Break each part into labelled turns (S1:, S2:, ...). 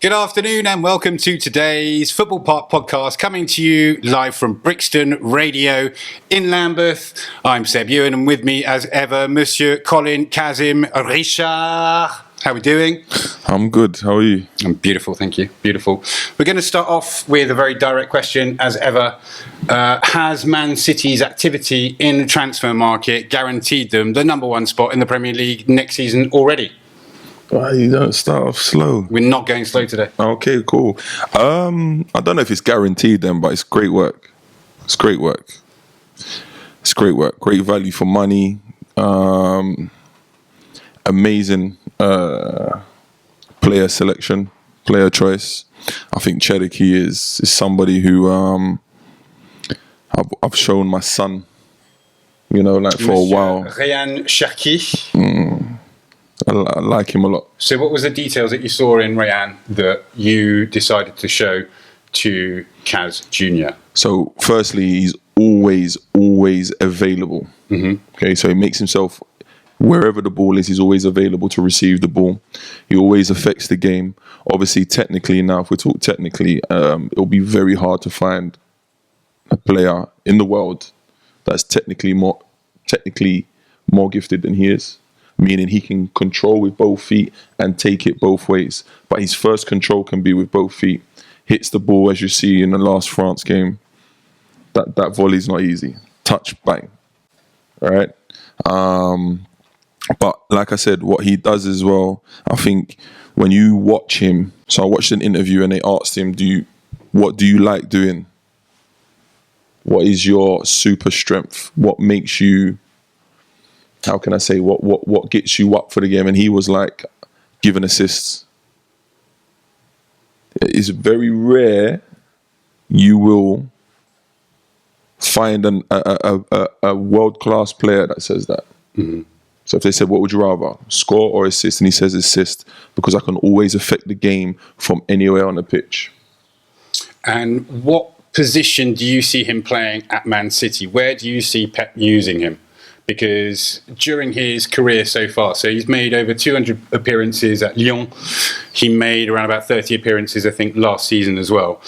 S1: Good afternoon and welcome to today's Football Park podcast, coming to you live from Brixton Radio in Lambeth. I'm Seb Ewen, and with me as ever, Monsieur Colin Kazim. Richard, how are we doing?
S2: I'm good. How are you?
S1: I'm beautiful, thank you. Beautiful. We're going to start off with a very direct question, as ever. Has Man City's activity in the transfer market guaranteed them the number one spot in the Premier League next season already?
S2: Why you don't start off slow?
S1: We're not going slow today.
S2: Okay, cool. I don't know if it's guaranteed then, but it's great work. It's great work. It's great work. Great value for money. Amazing player selection, player choice. I think Cherokee is somebody who I've shown my son, for a while.
S1: Ryan Cherokee.
S2: I like him a lot.
S1: So what was the details that you saw in Ryan that you decided to show to Kaz Jr.? So
S2: firstly, he's always available. Mm-hmm. Okay, so he makes himself, wherever the ball is, he's always available to receive the ball. He always affects the game. Obviously, technically now, if we talk technically, it'll be very hard to find a player in the world that's technically more gifted than he is. Meaning he can control with both feet and take it both ways. But his first control can be with both feet. Hits the ball, as you see in the last France game. That volley's not easy. Touch, bang. All right? But like I said, what he does as well, I think when you watch him, so I watched an interview and they asked him, what do you like doing? What is your super strength? What makes you... How can I say what gets you up for the game? And he was like, giving assists. It's very rare you will find a world-class player that says that. Mm-hmm. So if they said, what would you rather, score or assist? And he says assist, because I can always affect the game from anywhere on the pitch.
S1: And what position do you see him playing at Man City? Where do you see Pep using him? Because during his career so far, so he's made over 200 appearances at Lyon. He made around about 30 appearances, I think, last season as well.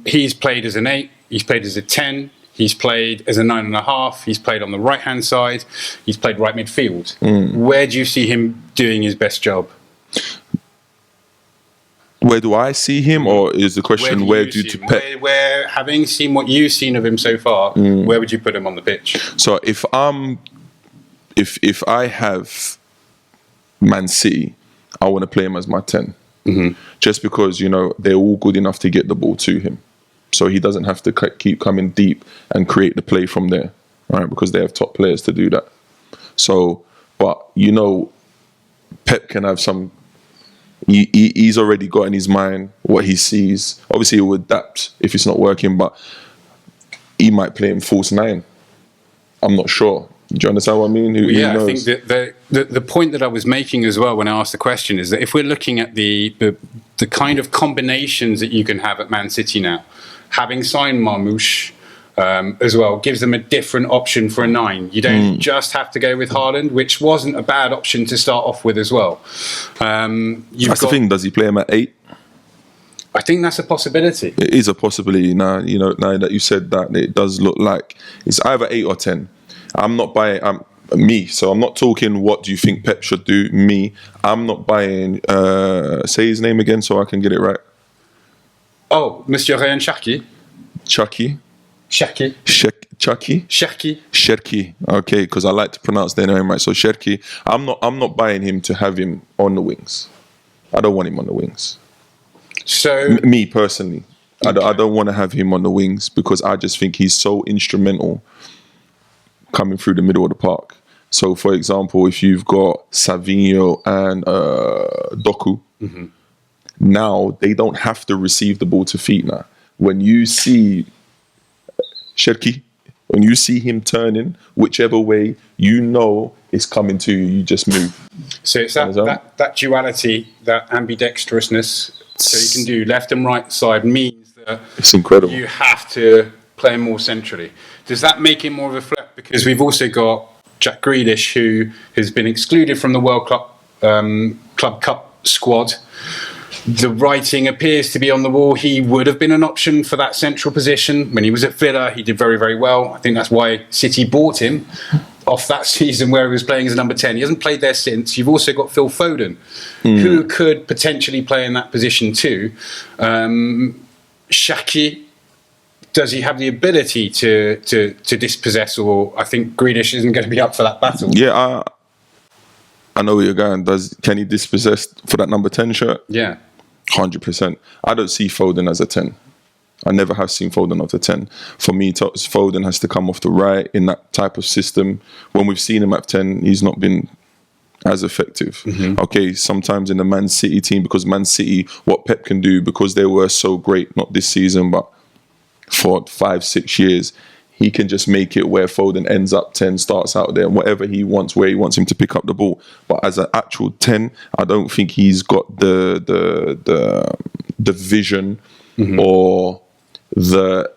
S1: He's played as an 8, he's played as a 10, he's played as a 9.5, he's played on the right-hand side, he's played right midfield. Where do you see him doing his best job?
S2: Where do I see him, or is the question where do you Pep?
S1: Where, having seen what you've seen of him so far, where would you put him on the pitch?
S2: So if I have Man City, I want to play him as my 10. Mm-hmm. Just because, they're all good enough to get the ball to him. So he doesn't have to keep coming deep and create the play from there, right? Because they have top players to do that. So, but, Pep can have some... He's already got in his mind what he sees. Obviously, he'll adapt if it's not working, but he might play him false 9. I'm not sure. Do you understand what I mean? Who knows?
S1: I think that the point that I was making as well when I asked the question is that if we're looking at the kind of combinations that you can have at Man City now, having signed Marmoush as well gives them a different option for a 9. You don't just have to go with Haaland, which wasn't a bad option to start off with as well.
S2: That's the thing. Does he play him at 8?
S1: I think that's a possibility.
S2: It is a possibility. Now that you said that, it does look like it's either 8 or 10. I'm not buying. Me, so I'm not talking what do you think Pep should do. Me, I'm not buying. Say his name again so I can get it right.
S1: Oh, Monsieur Ryan Cherokee.
S2: Cherokee. Okay, because I like to pronounce their name right. So Cherokee, I'm not buying him to have him on the wings. I don't want him on the wings.
S1: So
S2: me personally, okay. I don't want to have him on the wings because I just think he's so instrumental coming through the middle of the park. So, for example, if you've got Savinho and Doku, now they don't have to receive the ball to feet now. When you see Cherokee, when you see him turning, whichever way it's coming to you, you just move.
S1: So it's that duality, that ambidextrousness, so you can do left and right side, means that
S2: it's incredible.
S1: You have to play him more centrally. Does that make him more of a threat? Because we've also got Jack Grealish, who has been excluded from the World Club Cup squad. The writing appears to be on the wall. He would have been an option for that central position. When he was at Villa, he did very, very well. I think that's why City bought him off that season where he was playing as a number 10. He hasn't played there since. You've also got Phil Foden, who could potentially play in that position too. Shaqiri, does he have the ability to dispossess? Or I think Grealish isn't going to be up for that battle.
S2: Yeah, I know where you're going. Can he dispossess for that number 10 shirt?
S1: Yeah.
S2: 100%. I don't see Foden as a 10. I never have seen Foden as a 10. For me, Foden has to come off the right in that type of system. When we've seen him at 10, he's not been as effective. Okay, sometimes in the Man City team, because Man City, what Pep can do, because they were so great, not this season, but for 5-6 years, he can just make it where Foden ends up 10, starts out there, and whatever he wants, where he wants him to pick up the ball. But as an actual 10, I don't think he's got the vision or the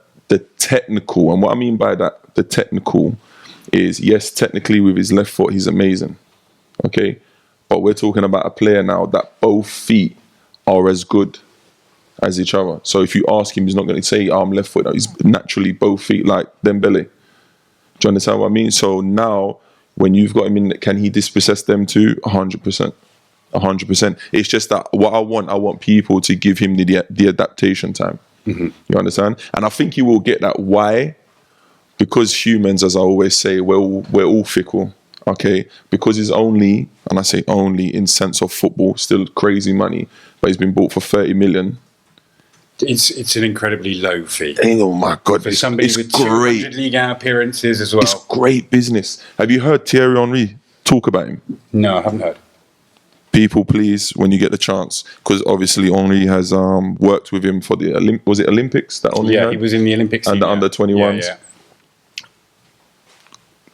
S2: technical. And what I mean by that, the technical is, yes, technically with his left foot, he's amazing. Okay, but we're talking about a player now that both feet are as good as each other. So if you ask him, he's not going to say, I'm left foot. He's naturally both feet like Dembele. Do you understand what I mean? So now, when you've got him in, can he dispossess them too? 100%. 100%. It's just that what I want people to give him the adaptation time. You understand? And I think he will get that. Why? Because humans, as I always say, we're all fickle. Okay? Because he's only, and I say only in sense of football, still crazy money, but he's been bought for 30 million.
S1: It's an incredibly low fee.
S2: Oh my God,
S1: for somebody with 200 Ligue 1 appearances as well.
S2: It's great business. Have you heard Thierry Henry talk about him?
S1: No, I haven't heard.
S2: People, please, when you get the chance, because obviously Henry has worked with him for the Olympics? That Henry had?
S1: He was in the Olympics
S2: and the under 21s.
S1: Yeah.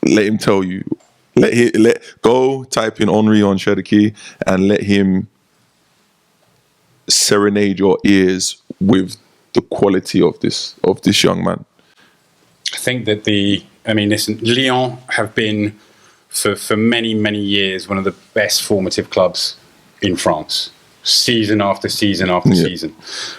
S2: Let him tell you. Go type in Henry on Cherokee and let him serenade your ears with the quality of this young man.
S1: I think that listen, Lyon have been for many, many years one of the best formative clubs in France, season after season after season.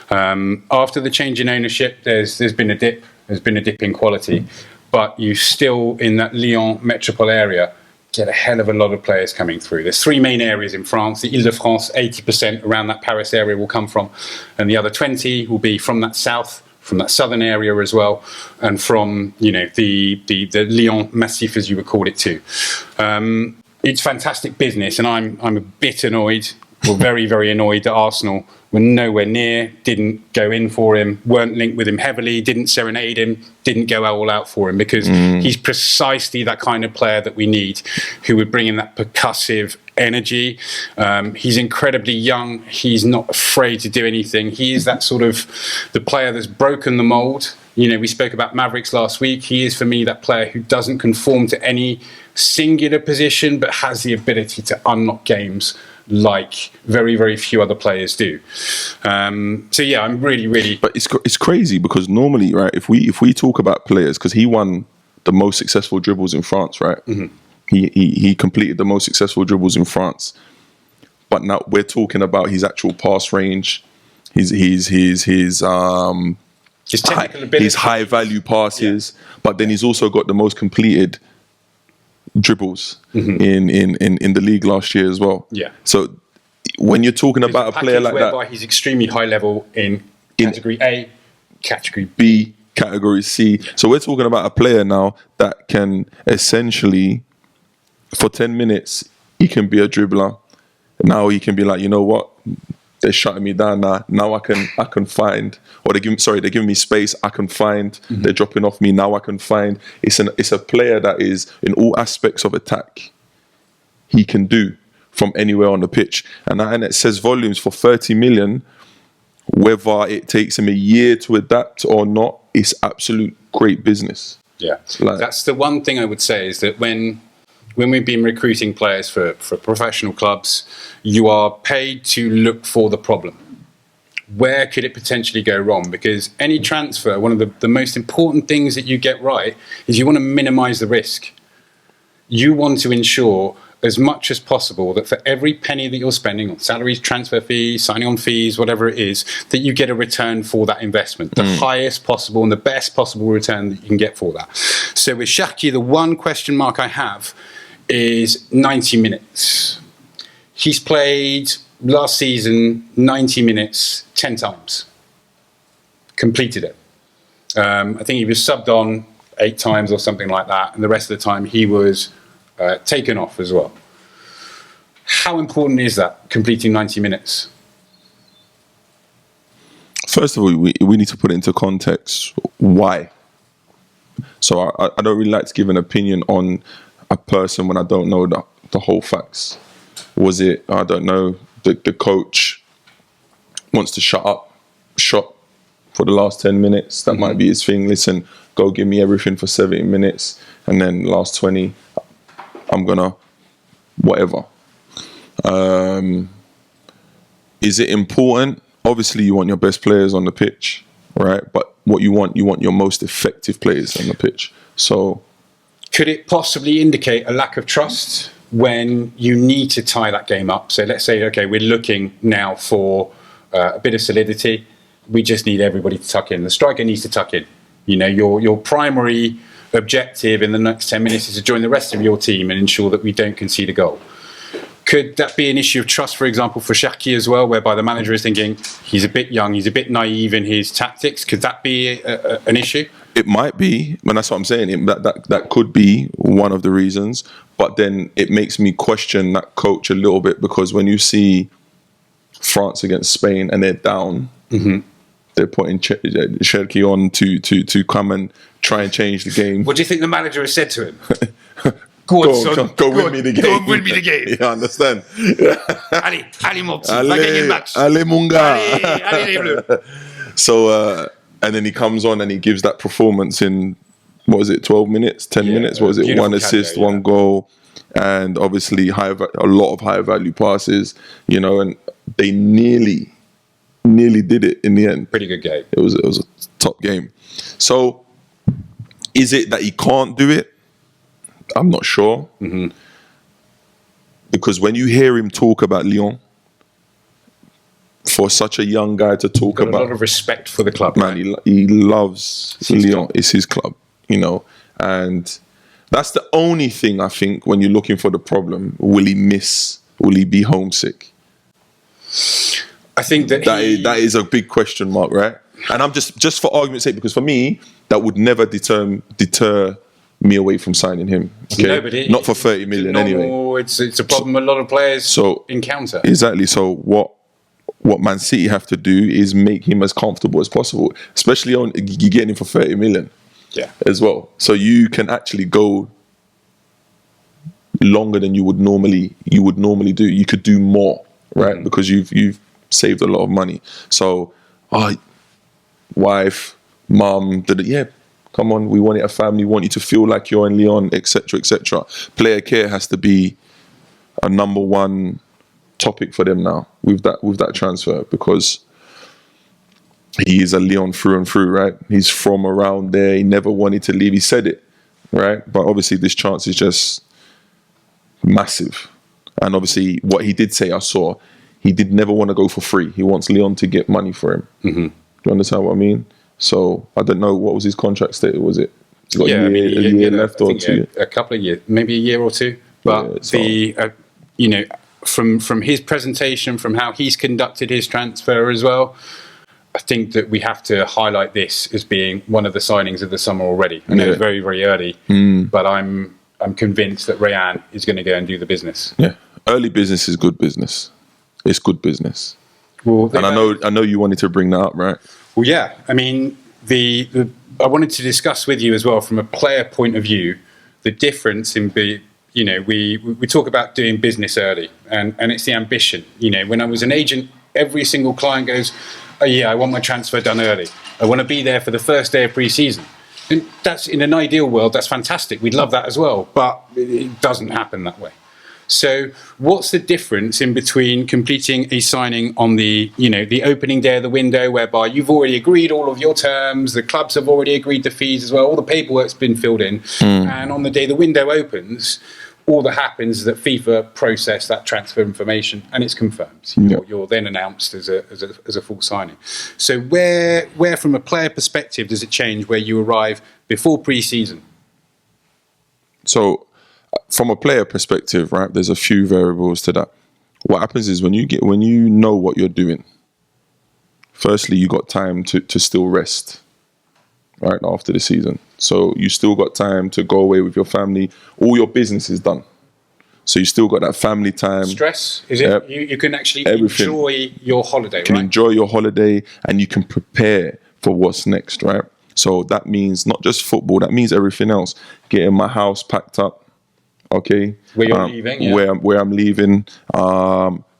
S1: After the change in ownership, there's been a dip. There's been a dip in quality, but you still in that Lyon metropole area get a hell of a lot of players coming through. There's 3 main areas in France. The Ile-de-France, 80% around that Paris area will come from, and the other 20 will be from that south, from that southern area as well, and from the Lyon Massif, as you would call it too. It's fantastic business, and I'm a bit annoyed, or very, very annoyed that Arsenal were nowhere near, didn't go in for him, weren't linked with him heavily, didn't serenade him, didn't go all out for him, because he's precisely that kind of player that we need, who would bring in that percussive energy. He's incredibly young. He's not afraid to do anything. He is that sort of the player that's broken the mold. We spoke about Mavericks last week. He is, for me, that player who doesn't conform to any singular position, but has the ability to unlock games like very, very few other players do. I'm really, really.
S2: But it's crazy because normally, right? If we talk about players, because he won the most successful dribbles in France, right? He completed the most successful dribbles in France. But now we're talking about his actual pass range, his technical ability, his high value passes. But then he's also got the most completed dribbles in the league last year as well. Yeah. So when you're talking about a player like that,
S1: he's extremely high level in category A, category
S2: B, category C. So we're talking about a player now that can essentially, for 10 minutes, he can be a dribbler. Now he can be like, you know what? They're shutting me down now. Now I can find, or they're giving me space. I can find. They're dropping off me. Now I can find. It's a player that is in all aspects of attack. He can do from anywhere on the pitch, and it says volumes for 30 million. Whether it takes him a year to adapt or not, it's absolute great business.
S1: Yeah, that's the one thing I would say is that when we've been recruiting players for professional clubs, you are paid to look for the problem. Where could it potentially go wrong? Because any transfer, one of the most important things that you get right is you want to minimize the risk. You want to ensure as much as possible that for every penny that you're spending on salaries, transfer fees, signing on fees, whatever it is, that you get a return for that investment, the highest possible and the best possible return that you can get for that. So with Shaki, the one question mark I have is 90 minutes. He's played last season 90 minutes 10 times. Completed it. I think he was subbed on 8 times or something like that, and the rest of the time he was taken off as well. How important is that, completing 90 minutes?
S2: First of all, we need to put it into context. Why? So I don't really like to give an opinion on a person when I don't know the whole facts. Was it, I don't know, the coach wants to shut for the last 10 minutes? That might be his thing. Listen, go give me everything for 70 minutes, and then last 20, I'm gonna whatever. Is it important? Obviously, you want your best players on the pitch, right? But what you want your most effective players on the pitch. So,
S1: could it possibly indicate a lack of trust when you need to tie that game up? So let's say, okay, we're looking now for a bit of solidity. We just need everybody to tuck in. The striker needs to tuck in. You know, your primary objective in the next 10 minutes is to join the rest of your team and ensure that we don't concede a goal. Could that be an issue of trust, for example, for Shaki as well, whereby the manager is thinking he's a bit young, he's a bit naive in his tactics? Could that be an issue?
S2: It might be, and that's what I'm saying. That could be one of the reasons. But then it makes me question that coach a little bit, because when you see France against Spain and they're down, they're putting Cherki on to come and try and change the game.
S1: What do you think the manager has said to him?
S2: Go win me the game.
S1: Go win me the game.
S2: You understand?
S1: Allez, mon petit, va gagner le match.
S2: Allez, mon gars.
S1: Allez, les bleus.
S2: So, and then he comes on and he gives that performance in, what was it, 12 minutes, 10 minutes? What was it? One assist, one goal, and obviously a lot of higher value passes, you know, and they nearly did it in the end.
S1: Pretty good game.
S2: It was a top game. So, is it that he can't do it? I'm not sure. Because when you hear him talk about Lyon, for such a young guy to talk about, a lot
S1: of respect for the club,
S2: man.
S1: Right?
S2: He loves Lyon. It's his club, you know, and that's the only thing I think when you're looking for the problem. Will he miss? Will he be homesick?
S1: I think that
S2: is a big question mark, right? And I'm just for argument's sake, because for me that would never deter me away from signing him. Okay?
S1: No, but
S2: not for 30 million anyway.
S1: It's a problem a lot of players encounter.
S2: Exactly. So what Man City have to do is make him as comfortable as possible, especially on you getting him for 30 million.
S1: Yeah.
S2: As well. So you can actually go longer than you would normally do. You could do more, right? Because you've saved a lot of money. So wife, mum, come on, we want it a family, we want you to feel like you're in Lyon, etc., etc. Player care has to be a number one topic for them now with that transfer, because he is a Lyon through and through, right? He's from around there. He never wanted to leave. He said it, right? But obviously this chance is just massive. And obviously what he did say, I saw, he did never want to go for free. He wants Lyon to get money for him. Do you understand what I mean? So I don't know, what was his contract status? Was it? He's got a year left or 2 years?
S1: A couple of years, maybe a year or two. But from his presentation, from how he's conducted his transfer as well, I think that we have to highlight this as being one of the signings of the summer already. I know it's very, very early, but I'm convinced that Rayan is going to go and do the business. Yeah,
S2: early business is good business. It's good business.
S1: Well,
S2: and I know you wanted to bring that up, right?
S1: Well, yeah. I mean, I wanted to discuss with you as well, from a player point of view, the difference in we talk about doing business early, and it's the ambition. You know, when I was an agent, every single client goes, "Oh yeah, I want my transfer done early. I want to be there for the first day of pre-season." And that's, in an ideal world, that's fantastic. We'd love that as well, but it doesn't happen that way. So what's the difference in between completing a signing on the opening day of the window, whereby you've already agreed all of your terms, the clubs have already agreed the fees as well, all the paperwork's been filled in, and on the day the window opens, all that happens is that FIFA process that transfer information and it's confirmed. You're then announced as a full signing. So where from a player perspective does it change where you arrive before pre-season?
S2: So from a player perspective, right, there's a few variables to that. What happens is when you know what you're doing, firstly, you got time to still rest, right, after the season. So you still got time to go away with your family. All your business is done. So you still got that family time.
S1: Stress? Is it? You can actually
S2: everything.
S1: Enjoy your holiday,
S2: You can
S1: right?
S2: enjoy your holiday and you can prepare for what's next, right? So that means not just football, that means everything else. Getting my house packed up, okay?
S1: Where you're leaving, yeah.
S2: Where I'm leaving,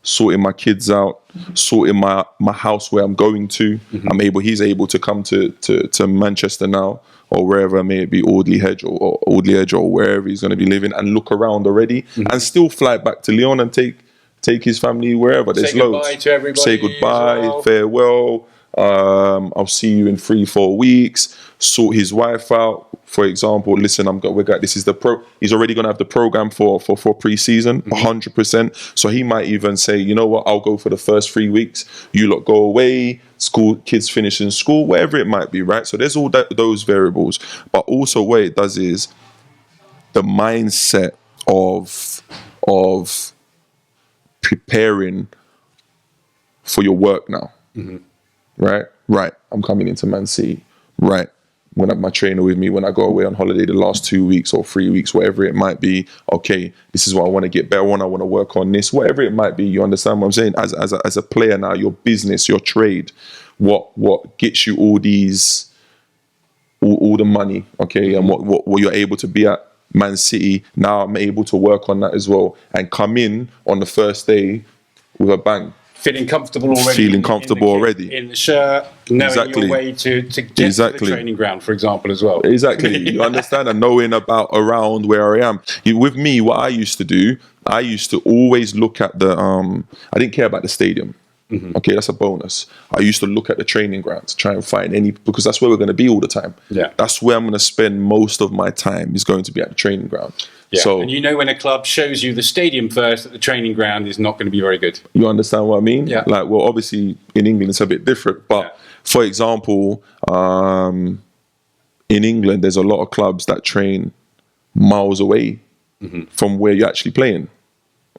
S2: sorting my kids out, sorting my house where I'm going to. He's able to come to Manchester now, or wherever, may it be Audley Hedge or wherever he's going to be living, and look around already, and still fly back to Lyon and take his family wherever. There's loads.
S1: Say goodbye to everybody.
S2: Say goodbye,
S1: well.
S2: farewell. I'll see you in 3-4 weeks. Sort his wife out. For example, listen, this is he's already going to have the program for pre-season, 100%. So he might even say, you know what, I'll go for the first 3 weeks. You lot go away, kids finish in school, wherever it might be, right? So there's all those variables. But also what it does is the mindset of preparing for your work now. Right, I'm coming into Man City. Right, I'm going to have my trainer with me when I go away on holiday the last 2 weeks or 3 weeks, whatever it might be. Okay, this is what I want to get better on. I want to work on this, whatever it might be. You understand what I'm saying? As a player now, your business, your trade, what gets you all these, all the money, okay, and what you're able to be at Man City. Now I'm able to work on that as well and come in on the first day with a bang.
S1: Feeling comfortable already.
S2: Feeling comfortable already.
S1: In the shirt, knowing your way to get to the training ground, for example, as well.
S2: Exactly. You understand? And knowing around where I am. With me, what I used to do, I used to always look at I didn't care about the stadium. Okay, that's a bonus. I used to look at the training grounds, try and find because that's where we're going to be all the time.
S1: Yeah.
S2: That's where I'm going to spend most of my time, is going to be at the training ground.
S1: Yeah.
S2: So,
S1: and when a club shows you the stadium first, that the training ground is not going to be very good.
S2: You understand what I mean?
S1: Yeah.
S2: Like, well, obviously in England it's a bit different. But for example, in England, there's a lot of clubs that train miles away from where you're actually playing.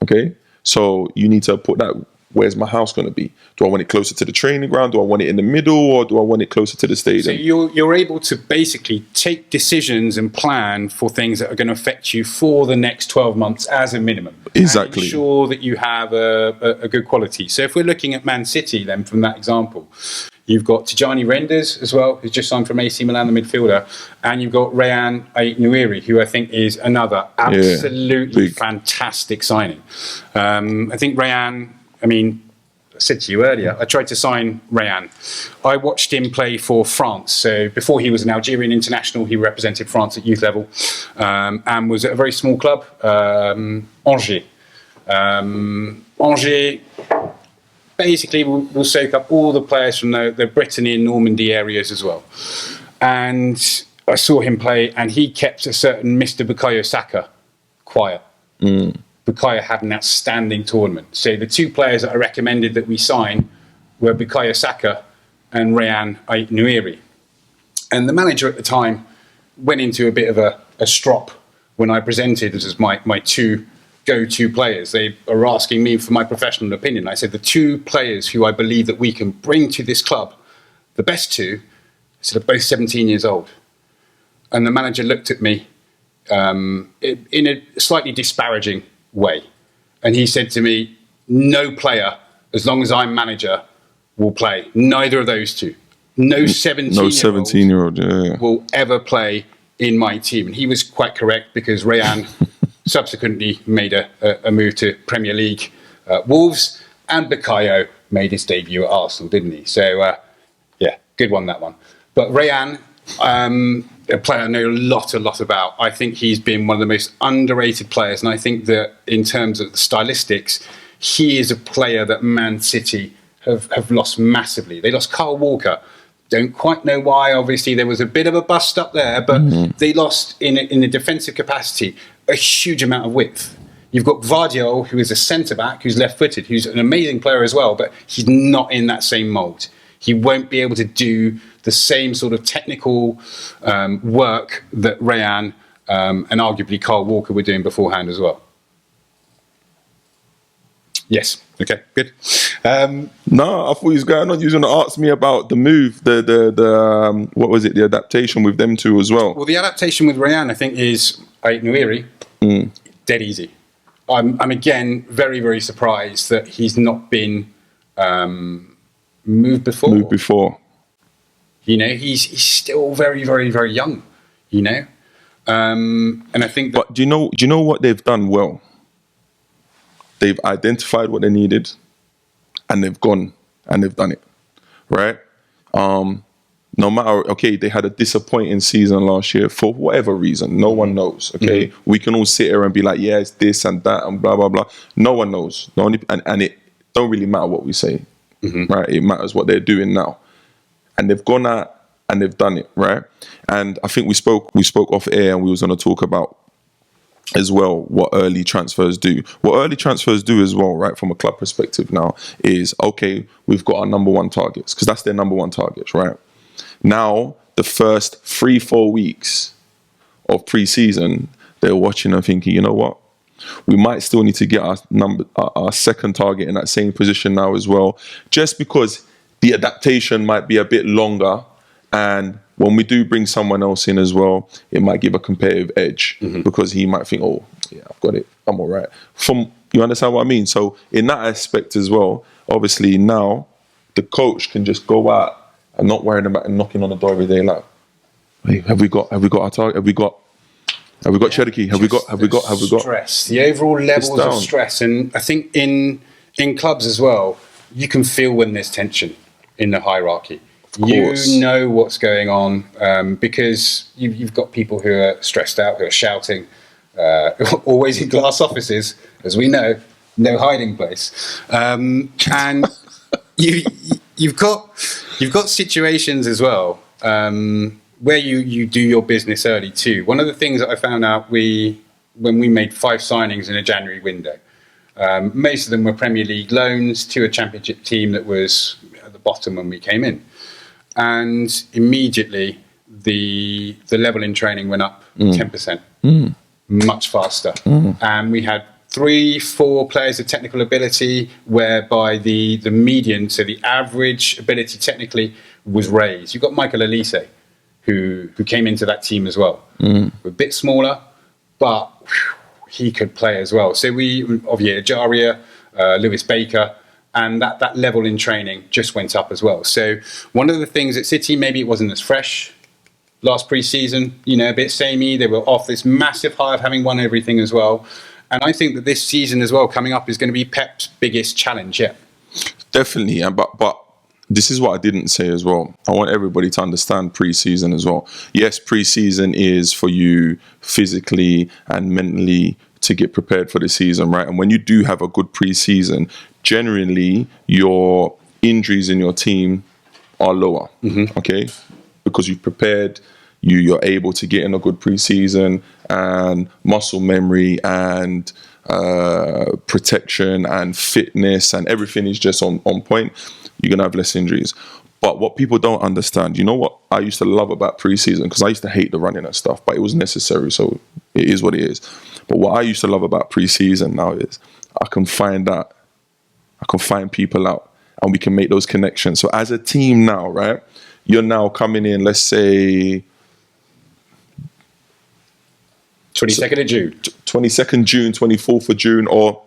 S2: Okay? So you need to put that, where's my house going to be? Do I want it closer to the training ground? Do I want it in the middle? Or do I want it closer to the stadium?
S1: So you're able to basically take decisions and plan for things that are going to affect you for the next 12 months as a minimum.
S2: Exactly.
S1: And ensure that you have a good quality. So if we're looking at Man City then from that example, you've got Tijani Renders as well, who's just signed from AC Milan, the midfielder. And you've got Rayan Nuiri, who I think is another absolutely fantastic signing. I think Rayan... I said to you earlier, I tried to sign Rayan. I watched him play for France. So before he was an Algerian international, he represented France at youth level and was at a very small club, Angers. Angers basically will soak up all the players from the Brittany and Normandy areas as well. And I saw him play, and he kept a certain Mr. Bukayo Saka quiet. Bukayo had an outstanding tournament. So the two players that I recommended that we sign were Bukayo Saka and Rayan Nuiri. And the manager at the time went into a bit of a strop when I presented as my two go-to players. They are asking me for my professional opinion. I said the two players who I believe that we can bring to this club, the best two, I said, are both 17 years old. And the manager looked at me in a slightly disparaging way. And he said to me, no player, as long as I'm manager, will play. Neither of those two. No 17-year-old will ever play in my team. And he was quite correct, because Rayan subsequently made a move to Premier League Wolves, and Bukayo made his debut at Arsenal, didn't he? So, good one, that one. But Rayan, a player I know a lot about. I think he's been one of the most underrated players, and I think that in terms of the stylistics, he is a player that Man City have lost massively. They lost Kyle Walker. Don't quite know why. Obviously, there was a bit of a bust up there, but they lost in a defensive capacity a huge amount of width. You've got Vardiol, who is a centre-back, who's left-footed, who's an amazing player as well, but he's not in that same mould. He won't be able to do the same sort of technical work that Rayan and arguably Kyle Walker were doing beforehand as well. Yes. Okay. Good.
S2: No, I thought he was going on. He was going to ask me about the move, the what was it? The adaptation with them two as well.
S1: Well, the adaptation with Rayan, I think, is Ait Nuiri. Dead easy. I'm again very, very surprised that he's not been moved before. You know, he's still very, very, very young. You know, and I think.
S2: But do you know what they've done well? They've identified what they needed, and they've gone and they've done it, right? No matter, okay, they had a disappointing season last year for whatever reason. No one knows, okay? We can all sit here and be like, yeah, it's this and that and blah, blah, blah. No one knows. And it don't really matter what we say, right? It matters what they're doing now. And they've gone out and they've done it, right? And I think we spoke off air and we was going to talk about as well what early transfers do. What early transfers do as well, right, from a club perspective now is, okay, we've got our number one targets, because that's their number one targets, right? Now, the first 3-4 weeks of pre-season, they're watching and thinking, you know what? We might still need to get our second target in that same position now as well, just because the adaptation might be a bit longer, and when we do bring someone else in as well, it might give a competitive edge because he might think, oh, yeah, I've got it, I'm all right. You understand what I mean? So in that aspect as well, obviously now the coach can just go out and not worrying about knocking on the door every day like, hey, have we got our target? Have we got Cherokee? Have we got
S1: stress? The overall levels of stress, and I think in clubs as well, you can feel when there's tension in the hierarchy. You know what's going on because you've got people who are stressed out, who are shouting, always in glass offices, as we know, no hiding place, and you've got situations as well where you do your business early too. One of the things that I found out when we made 5 signings in a January window, most of them were Premier League loans to a Championship team that was at the bottom when we came in. And immediately the level in training went up 10%, much faster. And we had 3-4 players of technical ability, whereby the median, so the average ability technically, was raised. You've got Michael Elise, who came into that team as well. We're a bit smaller, but he could play as well. So we, Ovie Ajaria, Lewis Baker, and that level in training just went up as well. So one of the things at City, maybe it wasn't as fresh last pre-season, you know, a bit samey. They were off this massive high of having won everything as well. And I think that this season as well, coming up, is going to be Pep's biggest challenge yet.
S2: Definitely, but this is what I didn't say as well. I want everybody to understand pre-season as well. Yes, pre-season is for you physically and mentally to get prepared for the season, right? And when you do have a good pre-season, generally your injuries in your team are lower, okay? Because you've prepared, you're able to get in a good pre-season, and muscle memory and protection and fitness and everything is just on point. You're going to have less injuries. But what people don't understand, you know what I used to love about pre-season, because I used to hate the running and stuff, but it was necessary, so it is what it is. But what I used to love about pre-season now is I can find people out and we can make those connections. So as a team now, right, you're now coming in, let's say
S1: 22nd of June.
S2: 22nd June, 24th of June, or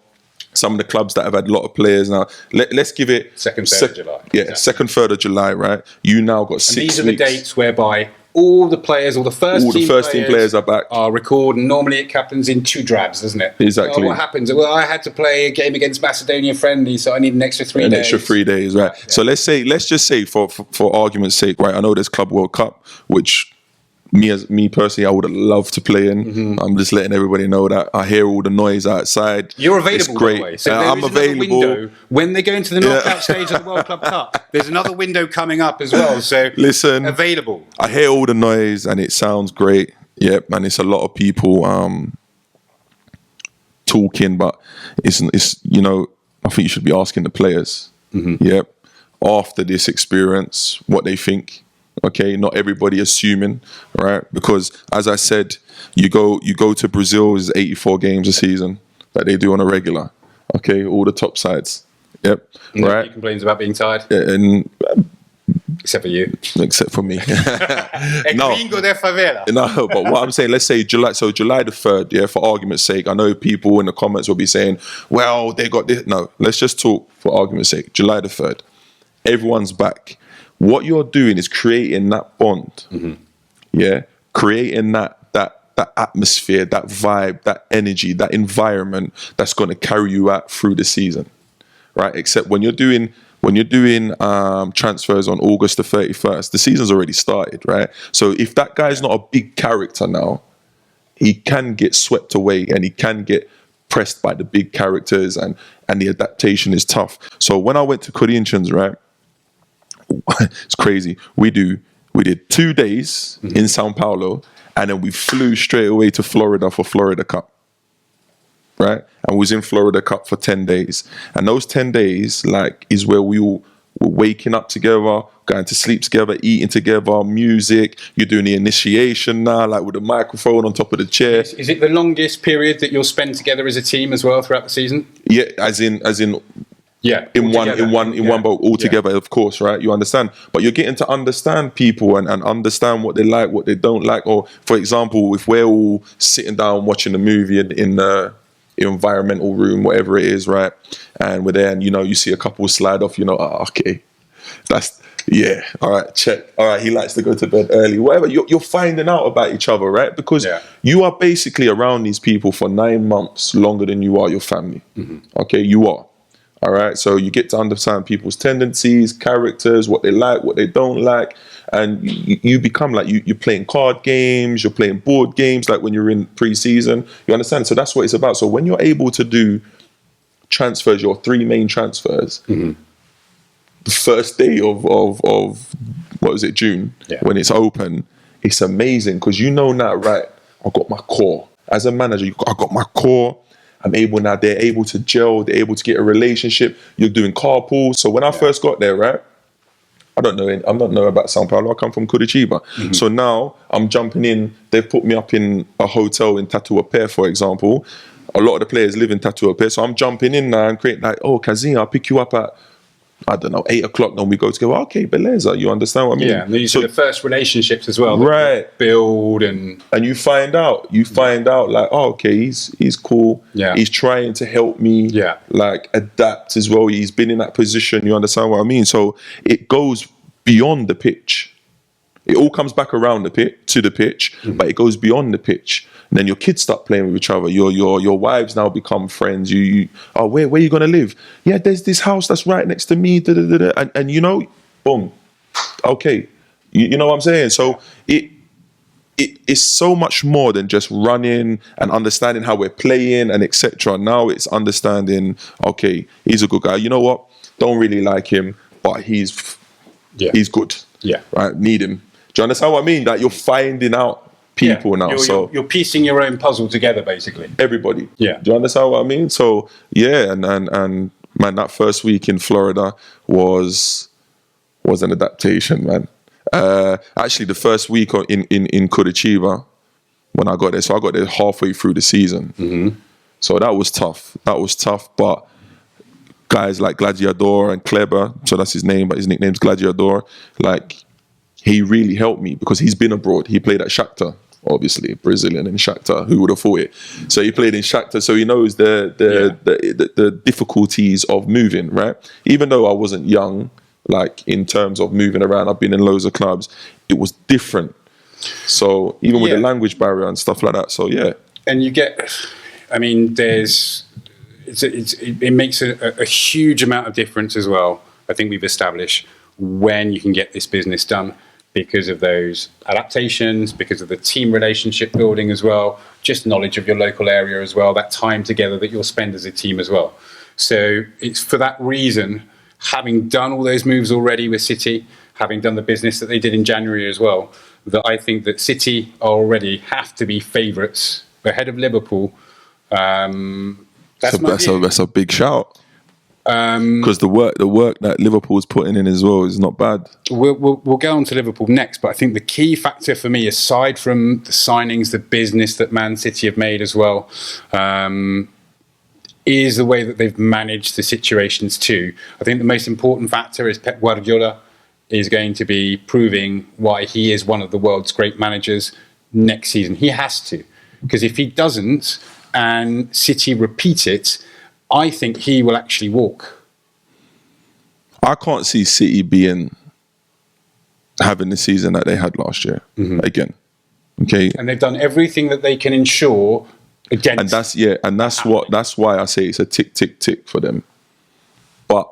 S2: some of the clubs that have had a lot of players now. Let's give it
S1: 2nd, 3rd of July.
S2: Yeah, exactly. 2nd, 3rd of July, right? You now got 6 weeks.
S1: These are the dates whereby all the players, all the first team players
S2: are back.
S1: Are recorded. Normally it happens in 2 drabs, doesn't it?
S2: Exactly.
S1: What happens? Well, I had to play a game against Macedonia friendly, so I need an extra 3 days.
S2: An extra 3 days, right? Yeah. So let's just say for argument's sake, right? I know there's Club World Cup, which me personally, I would have loved to play in. I'm just letting everybody know that I hear all the noise outside.
S1: You're available,
S2: it's great.
S1: By the way. So
S2: I'm available.
S1: Window, when they go into the knockout stage of the World Club Cup, there's another window coming up as well. So
S2: listen,
S1: available.
S2: I hear all the noise and it sounds great. Yep, and it's a lot of people. talking, but it's I think you should be asking the players. Yeah, after this experience, what they think. Okay, not everybody assuming, right? Because as I said, you go to Brazil, is 84 games a season that they do on a regular. Okay, all the top sides. Yep.
S1: Nobody
S2: right.
S1: complains about being tired.
S2: And
S1: except for you.
S2: Except for me.
S1: No. Gringo de favela.
S2: No, but what I'm saying, let's say July the 3rd, yeah, for argument's sake. I know people in the comments will be saying, well, they got this. No, let's just talk for argument's sake. July the 3rd. Everyone's back. What you're doing is creating that bond. Yeah. Creating that atmosphere, that vibe, that energy, that environment that's going to carry you out through the season. Right? Except when you're doing transfers on August the 31st, the season's already started, right? So if that guy's not a big character now, he can get swept away and he can get pressed by the big characters, and the adaptation is tough. So when I went to Corinthians, right, it's crazy. We did 2 days in Sao Paulo, and then we flew straight away to Florida for Florida Cup. Right? And was in Florida Cup for 10 days. And those 10 days, like, is where we all were waking up together, going to sleep together, eating together, music. You're doing the initiation now, like with a microphone on top of the chair.
S1: Is it the longest period that you'll spend together as a team as well throughout the season?
S2: Yeah, as in
S1: yeah,
S2: in one boat all together, of course, right? You understand? But you're getting to understand people and understand what they like, what they don't like. Or, for example, if we're all sitting down watching a movie in the environmental room, whatever it is, right? And we're there, and you see a couple slide off. Okay, all right, check. All right, he likes to go to bed early. Whatever. You're finding out about each other, right? Because you are basically around these people for 9 months longer than you are your family. Okay, you are. All right, so you get to understand people's tendencies, characters, what they like, what they don't like, and you become like you're playing card games, you're playing board games, like when you're in pre-season. You understand? So that's what it's about. So when you're able to do transfers, your 3 main transfers, the first day of what was it, June, when it's open, it's amazing because now, right? I got my core as a manager. I got my core. They're able to gel, they're able to get a relationship. You're doing carpool. So when I first got there, right, I'm not know about Sao Paulo. I come from Curitiba. So now I'm jumping in. They've put me up in a hotel in Tatuapé, for example. A lot of the players live in Tatuapé. So I'm jumping in now and creating like, oh, Kazim, I'll pick you up at, I don't know, 8 o'clock, then we go together. Okay, beleza, you understand what I mean?
S1: Yeah, and these are the first relationships as well.
S2: Right.
S1: Build and
S2: you find out like, oh, okay, he's cool. Yeah. He's trying to help me like adapt as well. He's been in that position, you understand what I mean? So it goes beyond the pitch. It all comes back around to the pitch, but it goes beyond the pitch. And then your kids start playing with each other. Your wives now become friends. Where are you gonna live? Yeah, there's this house that's right next to me. And boom. Okay, you know what I'm saying? So it is so much more than just running and understanding how we're playing and etc. Now it's understanding. Okay, he's a good guy. You know what? Don't really like him, but he's good. Yeah, right. Need him. Do you understand what I mean? That you're finding out people now.
S1: You're piecing your own puzzle together, basically.
S2: Everybody.
S1: Yeah.
S2: Do you understand what I mean? So and man, that first week in Florida was an adaptation, man. Actually, the first week in Curitiba when I got there. So I got there halfway through the season. So that was tough. But guys like Gladiador and Kleber, so that's his name, but his nickname's Gladiador. Like, he really helped me because he's been abroad. He played at Shakhtar, obviously, Brazilian in Shakhtar. Who would have thought it? So he played in Shakhtar, so he knows the difficulties of moving, right? Even though I wasn't young, like in terms of moving around, I've been in loads of clubs. It was different. So even with the language barrier and stuff like that. So
S1: and you get, I mean, it makes a huge amount of difference as well. I think we've established when you can get this business done, because of those adaptations, because of the team relationship building as well, just knowledge of your local area as well, that time together that you'll spend as a team as well. So it's for that reason, having done all those moves already with City, having done the business that they did in January as well, that I think that City already have to be favourites ahead of Liverpool
S2: That's a big shout. Because the work that Liverpool's putting in as well is not bad.
S1: We'll go on to Liverpool next, but I think the key factor for me, aside from the signings, the business that Man City have made as well, is the way that they've managed the situations too. I think the most important factor is Pep Guardiola is going to be proving why he is one of the world's great managers next season. He has to, because if he doesn't and City repeat it, I think he will actually walk.
S2: I can't see City having the season that they had last year again. Okay,
S1: and they've done everything that they can ensure against.
S2: And that's why I say it's a tick, tick, tick for them. But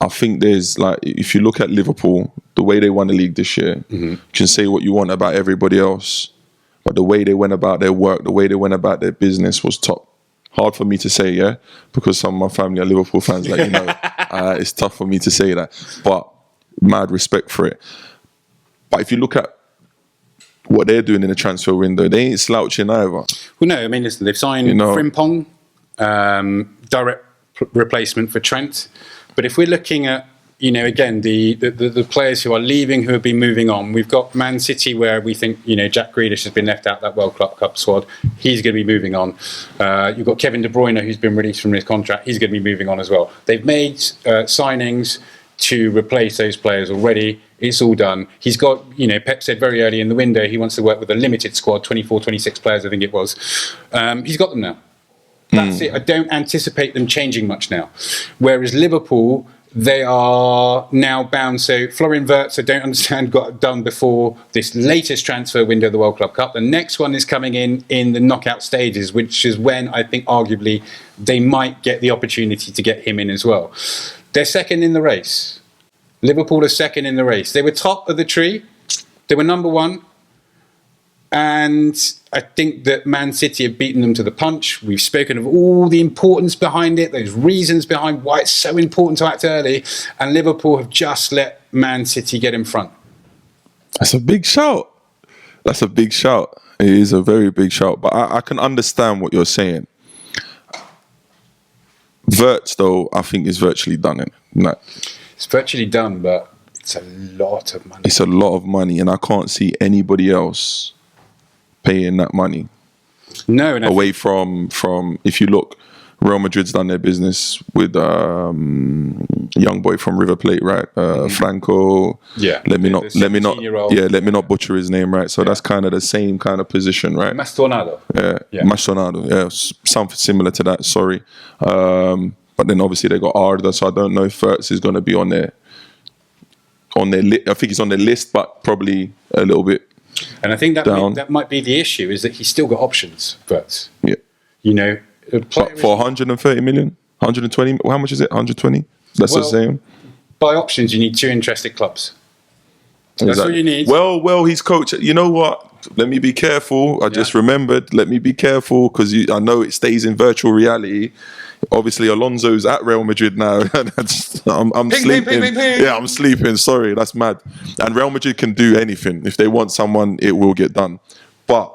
S2: I think there's if you look at Liverpool, the way they won the league this year, you can say what you want about everybody else, but the way they went about their work, the way they went about their business was top. Hard for me to say, yeah, because some of my family are Liverpool fans. It's tough for me to say that, but mad respect for it. But if you look at what they're doing in the transfer window, they ain't slouching either.
S1: Well, no, I mean, listen, they've signed Frimpong, direct replacement for Trent. But if we're looking at, again, the players who are leaving, who have been moving on, we've got Man City where we think, Jack Grealish has been left out that World Cup squad. He's going to be moving on. You've got Kevin De Bruyne, who's been released from his contract. He's going to be moving on as well. They've made signings to replace those players already. It's all done. He's got, Pep said very early in the window, he wants to work with a limited squad, 24, 26 players, I think it was. He's got them now. That's it. I don't anticipate them changing much now. Whereas Liverpool, they are now bound. So Florian Wirtz, I don't understand, got done before this latest transfer window of the World Club Cup. The next one is coming in the knockout stages, which is when I think arguably they might get the opportunity to get him in as well. They're second in the race. Liverpool are second in the race. They were top of the tree. They were number one. And I think that Man City have beaten them to the punch. We've spoken of all the importance behind it, those reasons behind why it's so important to act early. And Liverpool have just let Man City get in front.
S2: That's a big shout. That's a big shout. It is a very big shout. But I can understand what you're saying. Wirtz, though, I think is virtually done.
S1: It's virtually done, but it's a lot of money.
S2: It's a lot of money, and I can't see anybody else paying that money.
S1: No,
S2: away from if you look, Real Madrid's done their business with young boy from River Plate, right? Franco.
S1: Yeah.
S2: Let me not butcher his name, right? So that's kind of the same kind of position, right?
S1: Mastonado.
S2: Yeah. Mastonado. Yeah, something similar to that. Sorry, but then obviously they got Arda, so I don't know if Wirtz is going to be on their I think he's on their list, but probably a little bit.
S1: And I think that might be the issue, is that he's still got options, but
S2: for 130 million, 120. How much is it? 120. That's the same.
S1: By options, you need two interested clubs. That's what you need.
S2: Well, he's coach. You know what? Let me be careful. I just remembered. Let me be careful because I know it stays in virtual reality. Obviously, Alonso's at Real Madrid now. I'm sleeping. Yeah, I'm sleeping. Sorry, that's mad. And Real Madrid can do anything. If they want someone, it will get done. But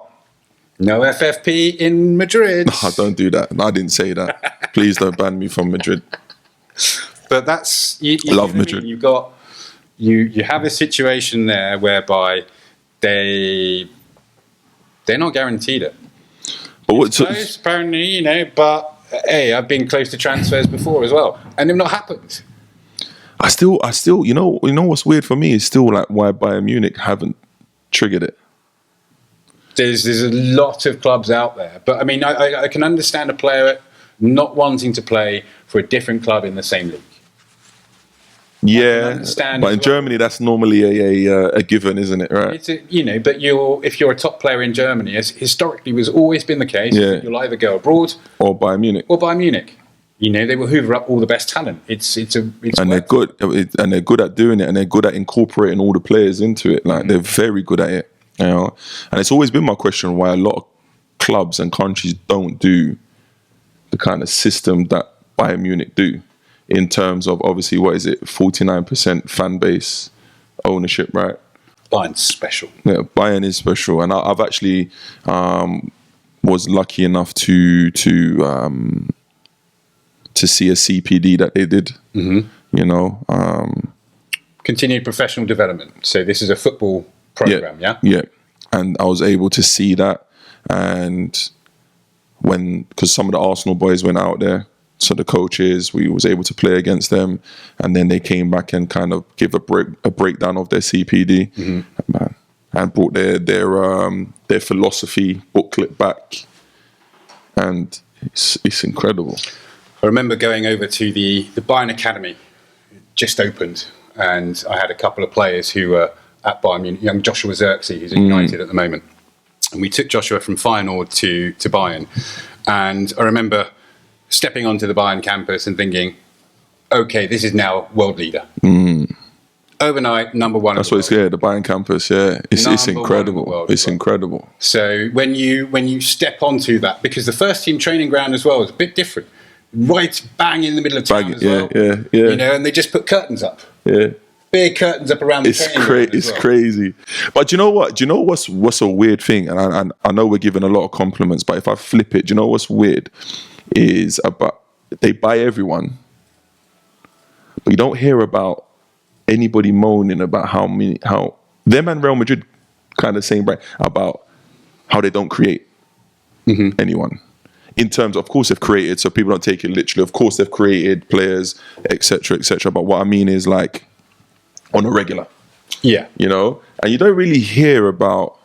S1: no FFP in Madrid.
S2: No, don't do that. I didn't say that. Please don't ban me from Madrid.
S1: But that's
S2: I love Madrid.
S1: You've got you have a situation there whereby they're not guaranteed it.
S2: But what's
S1: close, apparently, but. Hey, I've been close to transfers before as well, and they've not happened.
S2: I still, you know what's weird for me is still why Bayern Munich haven't triggered it.
S1: There's a lot of clubs out there, but I mean, I can understand a player not wanting to play for a different club in the same league.
S2: Yeah, but in Germany, that's normally a given, isn't it? Right?
S1: It's but if you're a top player in Germany, as historically has always been the case, you'll either go abroad
S2: or Bayern Munich.
S1: They will hoover up all the best talent.
S2: They're good, and they're good at doing it, and they're good at incorporating all the players into it. They're very good at it. And it's always been my question why a lot of clubs and countries don't do the kind of system that Bayern Munich do. In terms of, obviously, 49% fan base ownership, right?
S1: Bayern's special.
S2: Yeah, Bayern is special. And I've actually was lucky enough to see a CPD that they did. You know,
S1: Continued professional development. So this is a football program, yeah?
S2: Yeah. And I was able to see that, and because some of the Arsenal boys went out there, so the coaches, we was able to play against them, and then they came back and kind of give a breakdown of their CPD, and brought their philosophy booklet back, and it's incredible.
S1: I remember going over to the Bayern Academy, just opened, and I had a couple of players who were at Bayern Munich, young Joshua Zirkzee, who's at United at the moment. And we took Joshua from Feyenoord to Bayern. And I remember stepping onto the Bayern campus and thinking, okay, this is now world leader. Overnight, number one.
S2: That's what it's the Bayern campus. Yeah, it's incredible. It's incredible.
S1: So when you step onto that, because the first team training ground as well is a bit different, right bang in the middle of town as well.
S2: Yeah.
S1: You know, and they just put curtains up.
S2: Yeah.
S1: Big curtains up around the training ground.
S2: It's crazy. But do you know what? Do you know what's a weird thing? And I know we're giving a lot of compliments, but if I flip it, do you know what's weird? Is about they buy everyone, but you don't hear about anybody moaning about how them and Real Madrid kind of saying about how they don't create anyone. In terms of course they've created, so people don't take it literally. Of course they've created players, etc., etc. But what I mean is like on a regular, you know, and you don't really hear about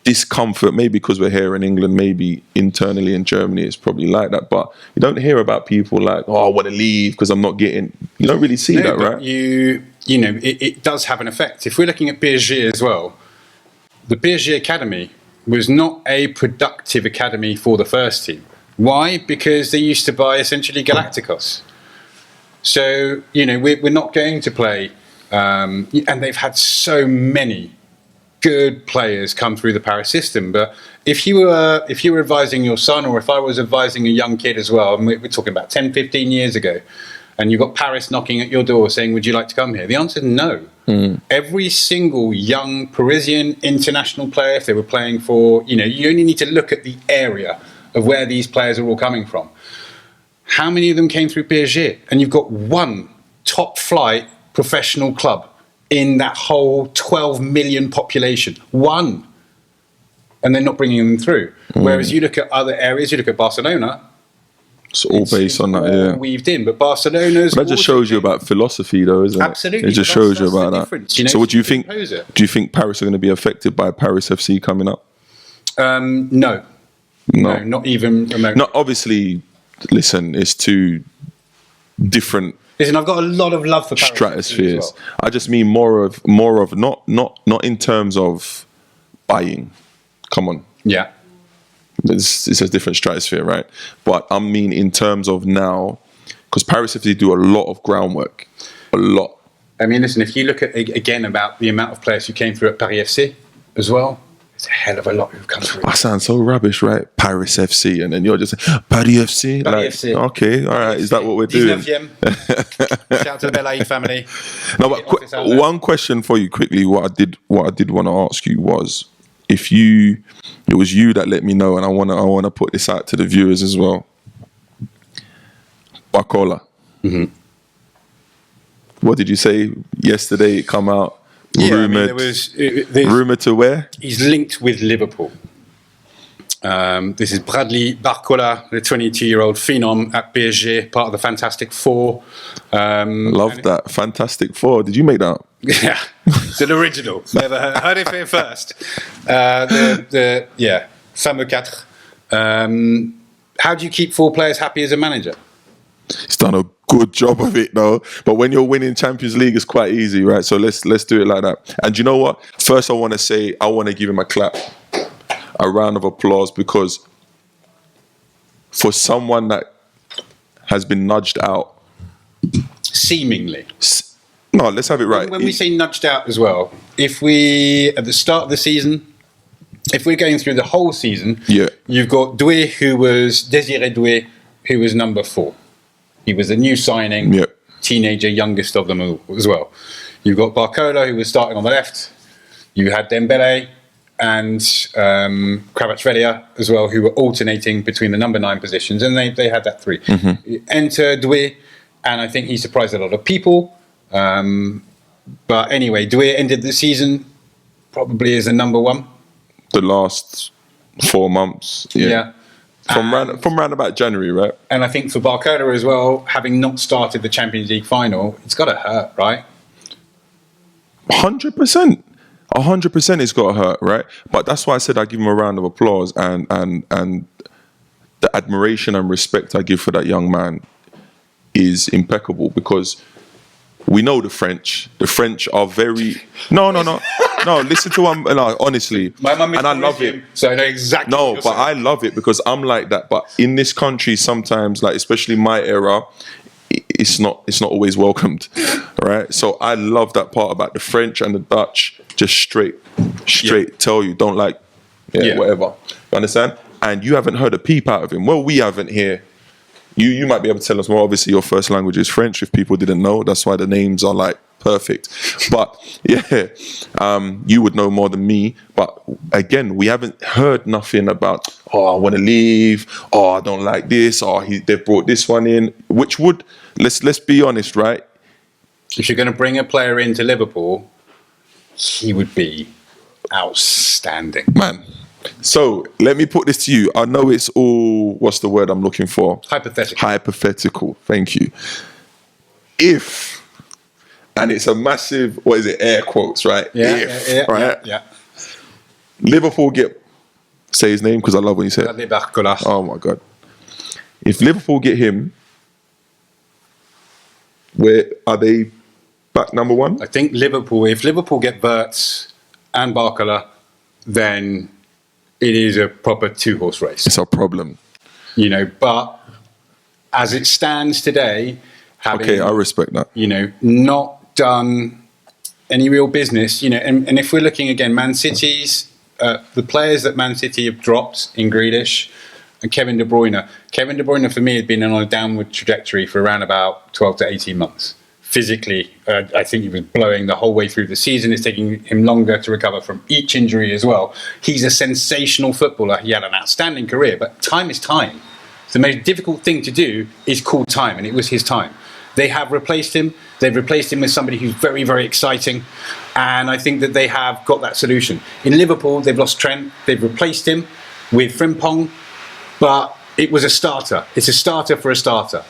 S2: discomfort. Maybe because we're here in England, maybe internally in Germany it's probably like that. But you don't hear about people like, oh, I want to leave because I'm not getting. You don't really see that, right?
S1: You know, it does have an effect. If we're looking at PSG as well, the PSG Academy was not a productive academy for the first team. Why? Because they used to buy essentially Galacticos. So, you know, we're not going to play, and they've had so many good players come through the Paris system. But if you were advising your son, or if I was advising a young kid as well, and we're talking about 10, 15 years ago, and you've got Paris knocking at your door saying, would you like to come here? The answer is no. Every single young Parisian international player, if they were playing for, you know, you only need to look at the area of where these players are all coming from. How many of them came through PSG? And you've got one top flight professional club in that whole 12 million population. One. And they're not bringing them through. Whereas you look at other areas, you look at Barcelona.
S2: It's all based on that, yeah.
S1: Weaved in, but Barcelona's.
S2: That just shows you about philosophy, though, isn't it?
S1: Absolutely.
S2: It just shows you about that.
S1: You know,
S2: so, what do you think? Do you think Paris are going to be affected by Paris FC coming up?
S1: No, not even remotely.
S2: No, obviously. Listen, it's two different.
S1: Listen, I've got a lot of love for Paris
S2: stratospheres.
S1: as well.
S2: I just mean more of not in terms of buying. Come on.
S1: Yeah.
S2: It's a different stratosphere, right? But I mean in terms of now, because Paris FC do a lot of groundwork, a lot.
S1: I mean, listen, if you look at again about the amount of players who came through at Paris FC as well, it's a hell of a lot who've come through.
S2: I sound so rubbish, right? Paris FC, and then you're just saying, Paris FC.
S1: Paris FC.
S2: Okay, all right. Is that what we're doing?
S1: 19e. Shout out to the Belaïd family.
S2: No, but one question for you quickly. What I did want to ask you was, it was you that let me know, and I wanna put this out to the viewers as well. Barcola. What did you say yesterday? It come out.
S1: Yeah,
S2: Rumored. Rumored to where?
S1: He's linked with Liverpool. This is Bradley Barcola, the 22-year-old phenom at PSG, part of the Fantastic Four.
S2: Love that. Fantastic Four. Did you make that up?
S1: Yeah, it's an original. Never heard it here first. Fameux quatre. How do you keep four players happy as a manager?
S2: He's done a good job of it, though. But when you're winning Champions League, it's quite easy, right? So let's do it like that. And you know what? First, I want to give him a clap, a round of applause, because for someone that has been nudged out,
S1: seemingly.
S2: No, let's have it right.
S1: When we say nudged out as well, if we, at the start of the season, if we're going through the whole season, you've got Doué, Désiré Doué, who was number 4. He was a new signing, teenager, youngest of them all, as well. You've got Barcola, who was starting on the left. You had Dembele, and Kvaratskhelia as well, who were alternating between the number 9 positions, and they had that 3. Enter Doué, and I think he surprised a lot of people. But anyway, Doué ended the season probably as a number 1.
S2: The last 4 months.
S1: Yeah.
S2: From round about January, right?
S1: And I think for Barcola as well, having not started the Champions League final, it's got to hurt, right?
S2: 100%. 100% it's got to hurt, right? But that's why I said I give him a round of applause, and the admiration and respect I give for that young man is impeccable, because we know the French. The French are very... No, listen to him, honestly.
S1: My mum is
S2: and I love it.
S1: So I know exactly
S2: No,
S1: what you're
S2: but
S1: saying.
S2: I love it because I'm like that. But in this country, sometimes, like especially my era, it's not always welcomed, right? So I love that part about the French and the Dutch. Just straight tell you, don't like, whatever. You understand? And you haven't heard a peep out of him. Well, we haven't here. You might be able to tell us more. Obviously, your first language is French. If people didn't know, that's why the names are like perfect. But you would know more than me. But again, we haven't heard nothing about, I want to leave. I don't like this. They've brought this one in. Which would, let's be honest, right?
S1: If you're going to bring a player into Liverpool, he would be outstanding.
S2: Man. So let me put this to you. I know it's all, what's the word I'm looking for? Hypothetical. Thank you. If, and it's a massive, what is it? Air quotes, right?
S1: Yeah.
S2: Liverpool say his name because I love when you say it.
S1: Barcola.
S2: Oh my God. If Liverpool get him, where are they back number 1?
S1: I think if Liverpool get Wirtz and Barcola, then it is a proper 2-horse race.
S2: It's a problem.
S1: But as it stands today, having,
S2: I respect that.
S1: Not done any real business, and if we're looking again, Man City's, the players that Man City have dropped in Grealish and Kevin De Bruyne. Kevin De Bruyne, for me, had been on a downward trajectory for around about 12 to 18 months. Physically, I think he was blowing the whole way through the season. It's taking him longer to recover from each injury as well. He's a sensational footballer. He had an outstanding career, but time is time. The most difficult thing to do is call time, and it was his time. They have replaced him. They've replaced him with somebody who's very, very exciting, and I think that they have got that solution. In Liverpool, they've lost Trent. They've replaced him with Frimpong, but it was a starter. It's a starter for a starter.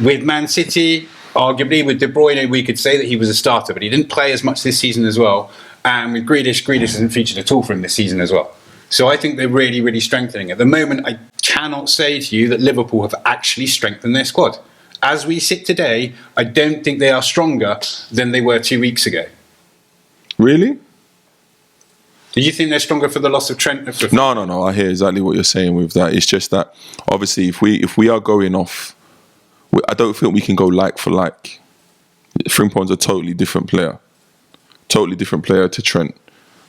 S1: With Man City, arguably with De Bruyne, we could say that he was a starter, but he didn't play as much this season as well. And with Grealish hasn't featured at all for him this season as well. So I think they're really, really strengthening. At the moment, I cannot say to you that Liverpool have actually strengthened their squad. As we sit today, I don't think they are stronger than they were 2 weeks ago.
S2: Really?
S1: Do you think they're stronger for the loss of Trent?
S2: No. I hear exactly what you're saying with that. It's just that, obviously, if we are going off, I don't think we can go like for like. Frimpong's a totally different player to Trent.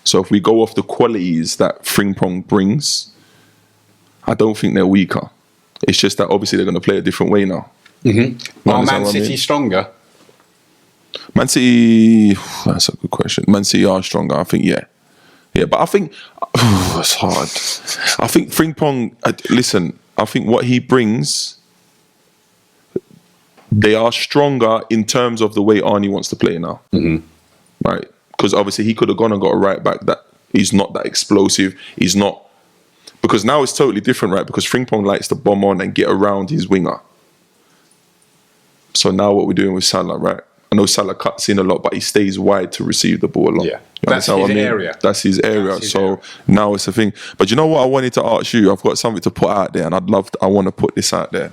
S2: So if we go off the qualities that Frimpong brings, I don't think they're weaker. It's just that obviously they're going to play a different way now.
S1: Are Man City stronger?
S2: Man City, that's a good question. Man City are stronger, I think, yeah. But I think, it's hard. I think Frimpong, listen, I think what he brings, they are stronger in terms of the way Arnie wants to play now. Right? Because obviously he could have gone and got a right back that he's not that explosive. He's not, because now it's totally different, right? Because Frimpong likes to bomb on and get around his winger. So now what we're doing with Salah, right? I know Salah cuts in a lot, but he stays wide to receive the ball a lot.
S1: Yeah, that's his area.
S2: That's his area. So now it's a thing. But you know what I wanted to ask you? I've got something to put out there, and I want to put this out there.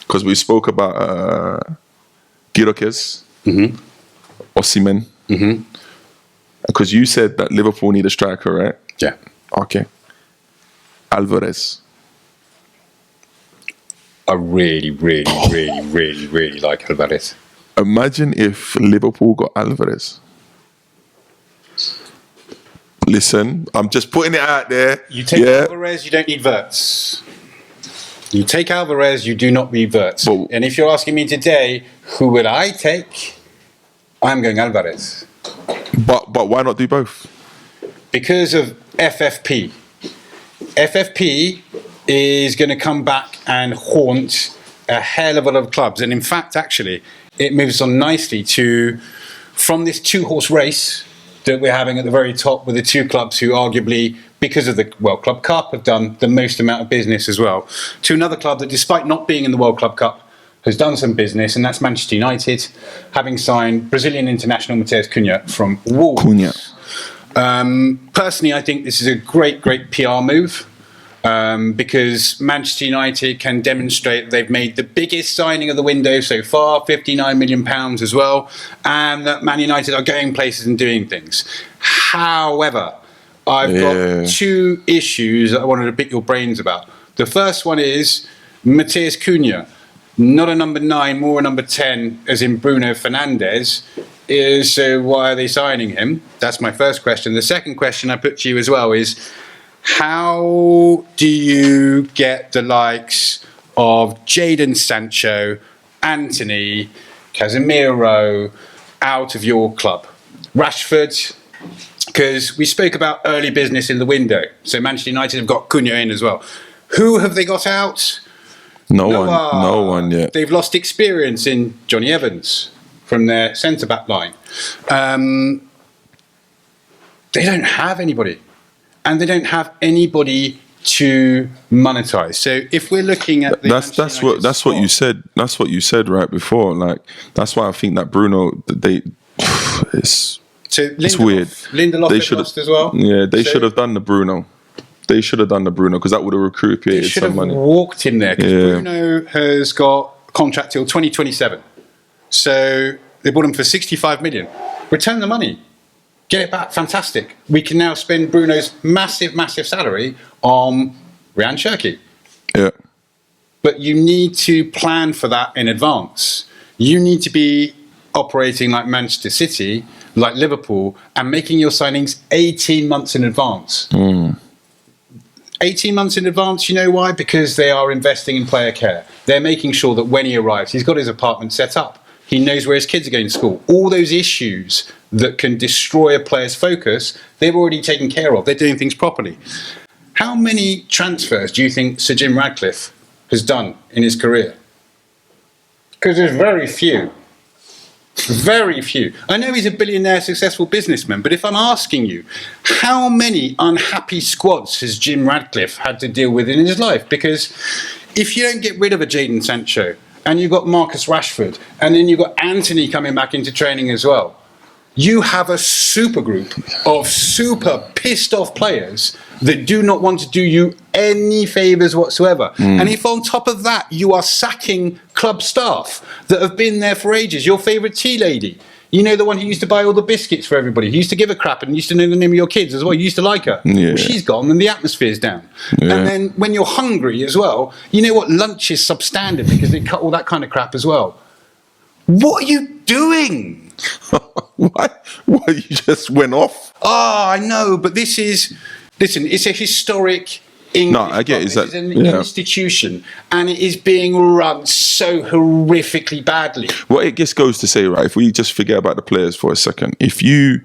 S2: Because we spoke about Gyökeres, Osimhen. Because you said that Liverpool need a striker, right?
S1: Yeah.
S2: Okay. Alvarez.
S1: I really like Alvarez.
S2: Imagine if Liverpool got Alvarez. Listen, I'm just putting it out there.
S1: You take Alvarez, you don't need Wirtz. You take Alvarez, you do not need Wirtz. And if you're asking me today, who would I take? I'm going Alvarez.
S2: But why not do both?
S1: because of FFP. FFP is going to come back and haunt a hell of a lot of clubs. And in fact, actually, it moves on nicely from this two-horse race that we're having at the very top with the two clubs who arguably, because of the World Club Cup, have done the most amount of business as well, to another club that, despite not being in the World Club Cup, has done some business, and that's Manchester United, having signed Brazilian international Matheus Cunha from Wolves. Personally, I think this is a great PR move, because Manchester United can demonstrate they've made the biggest signing of the window so far, £59 million as well, and that Man United are going places and doing things. However, I've got two issues that I wanted to pick your brains about. The first one is Matheus Cunha, not a number 9, more a number 10, as in Bruno Fernandes. So why are they signing him? That's my first question. The second question I put to you as well is, how do you get the likes of Jadon Sancho, Anthony, Casemiro out of your club? Rashford, because we spoke about early business in the window. So Manchester United have got Cunha in as well. Who have they got out?
S2: No one yet.
S1: They've lost experience in Johnny Evans from their centre-back line. They don't have anybody. And they don't have anybody to monetize. So if we're looking at
S2: that's what you said. That's what you said right before. Like, that's why I think that Bruno, it's weird.
S1: Lindelof they should have lost as well.
S2: Yeah, they should have done the Bruno. They should have done the Bruno, because that would have recruited some money.
S1: They should have walked him there, because Bruno has got a contract till 2027. So they bought him for 65 million. Return the money. Get it back. Fantastic. We can now spend Bruno's massive salary on Ryan Cherki.
S2: Yeah.
S1: But you need to plan for that in advance. You need to be operating like Manchester City, like Liverpool, and making your signings 18 months in advance. 18 months in advance, you know why? Because they are investing in player care. They're making sure that when he arrives, he's got his apartment set up. He knows where his kids are going to school. All those issues that can destroy a player's focus, they've already taken care of. They're doing things properly. How many transfers do you think Sir Jim Ratcliffe has done in his career? Because there's very few. Very few. I know he's a billionaire, successful businessman, but if I'm asking you, how many unhappy squads has Jim Ratcliffe had to deal with in his life? Because if you don't get rid of a Jadon Sancho, and you've got Marcus Rashford, and then you've got Anthony coming back into training as well, you have a super group of super pissed off players that do not want to do you any favours whatsoever. And if on top of that you are sacking club staff that have been there for ages, your favourite tea lady, you know, the one who used to buy all the biscuits for everybody, who used to give a crap and used to know the name of your kids as well, you used to like her.
S2: Yeah.
S1: Well, she's gone and the atmosphere's down. Yeah. And then when you're hungry as well, you know what, lunch is substandard because they cut all that kind of crap as well. What are you doing?
S2: What? You just went off?
S1: Oh, I know, but this is... Listen, it's a historic English
S2: No, I get it.
S1: It's an institution, and it is being run so horrifically badly.
S2: Well, it just goes to say, right, if we just forget about the players for a second, if you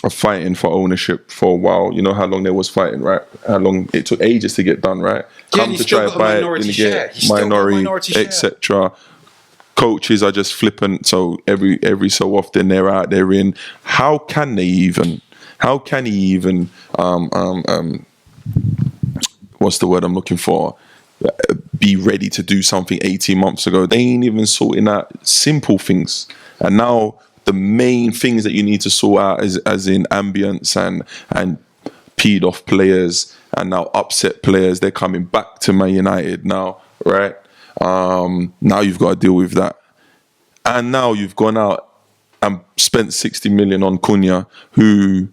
S2: are fighting for ownership for a while, you know how long they was fighting, right? How long it took ages to get done, right?
S1: Come to try to buy it, then you get
S2: minority, etc. Coaches are just flippant, so every so often they're out there in. How can he even what's the word I'm looking for? Be ready to do something 18 months ago. They ain't even sorting out simple things. And now the main things that you need to sort out as in ambience and peed off players and now upset players, they're coming back to Man United now, right? Now you've got to deal with that. And now you've gone out and spent 60 million on Cunha, who,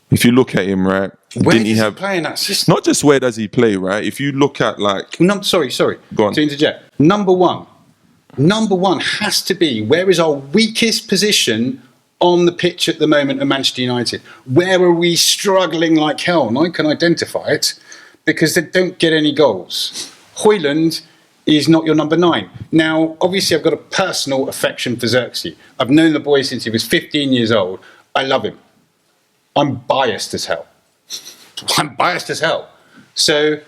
S2: if you look at him, right,
S1: where didn't he have play in that system?
S2: Not just where does he play, right? If you look at like,
S1: no, sorry,
S2: go on.
S1: To interject. Number one has to be, where is our weakest position on the pitch at the moment at Manchester United? Where are we struggling like hell? And I can identify it because they don't get any goals. Højlund is not your number 9. Now, obviously, I've got a personal affection for Xerxes. I've known the boy since he was 15 years old. I love him. I'm biased as hell. I'm biased as hell. So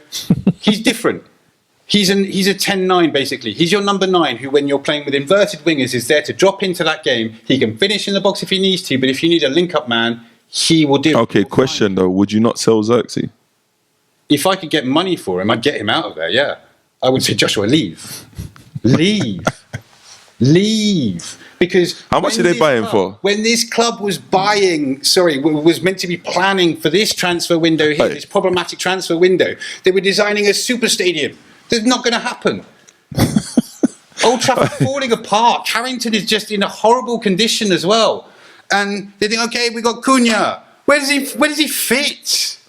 S1: he's different. He's a 10-9 basically. He's your number 9 who, when you're playing with inverted wingers, is there to drop into that game. He can finish in the box if he needs to, but if you need a link-up man, he will do.
S2: Okay, question though: would you not sell Xerxes?
S1: If I could get money for him, I'd get him out of there. Yeah, I would say, Joshua, leave. Because
S2: how much did they buy him for?
S1: When this club was was meant to be planning for this transfer window here, this problematic transfer window, they were designing a super stadium. That's not going to happen. Old Trafford falling apart. Carrington is just in a horrible condition as well. And they think, okay, we got Cunha. Where does he fit?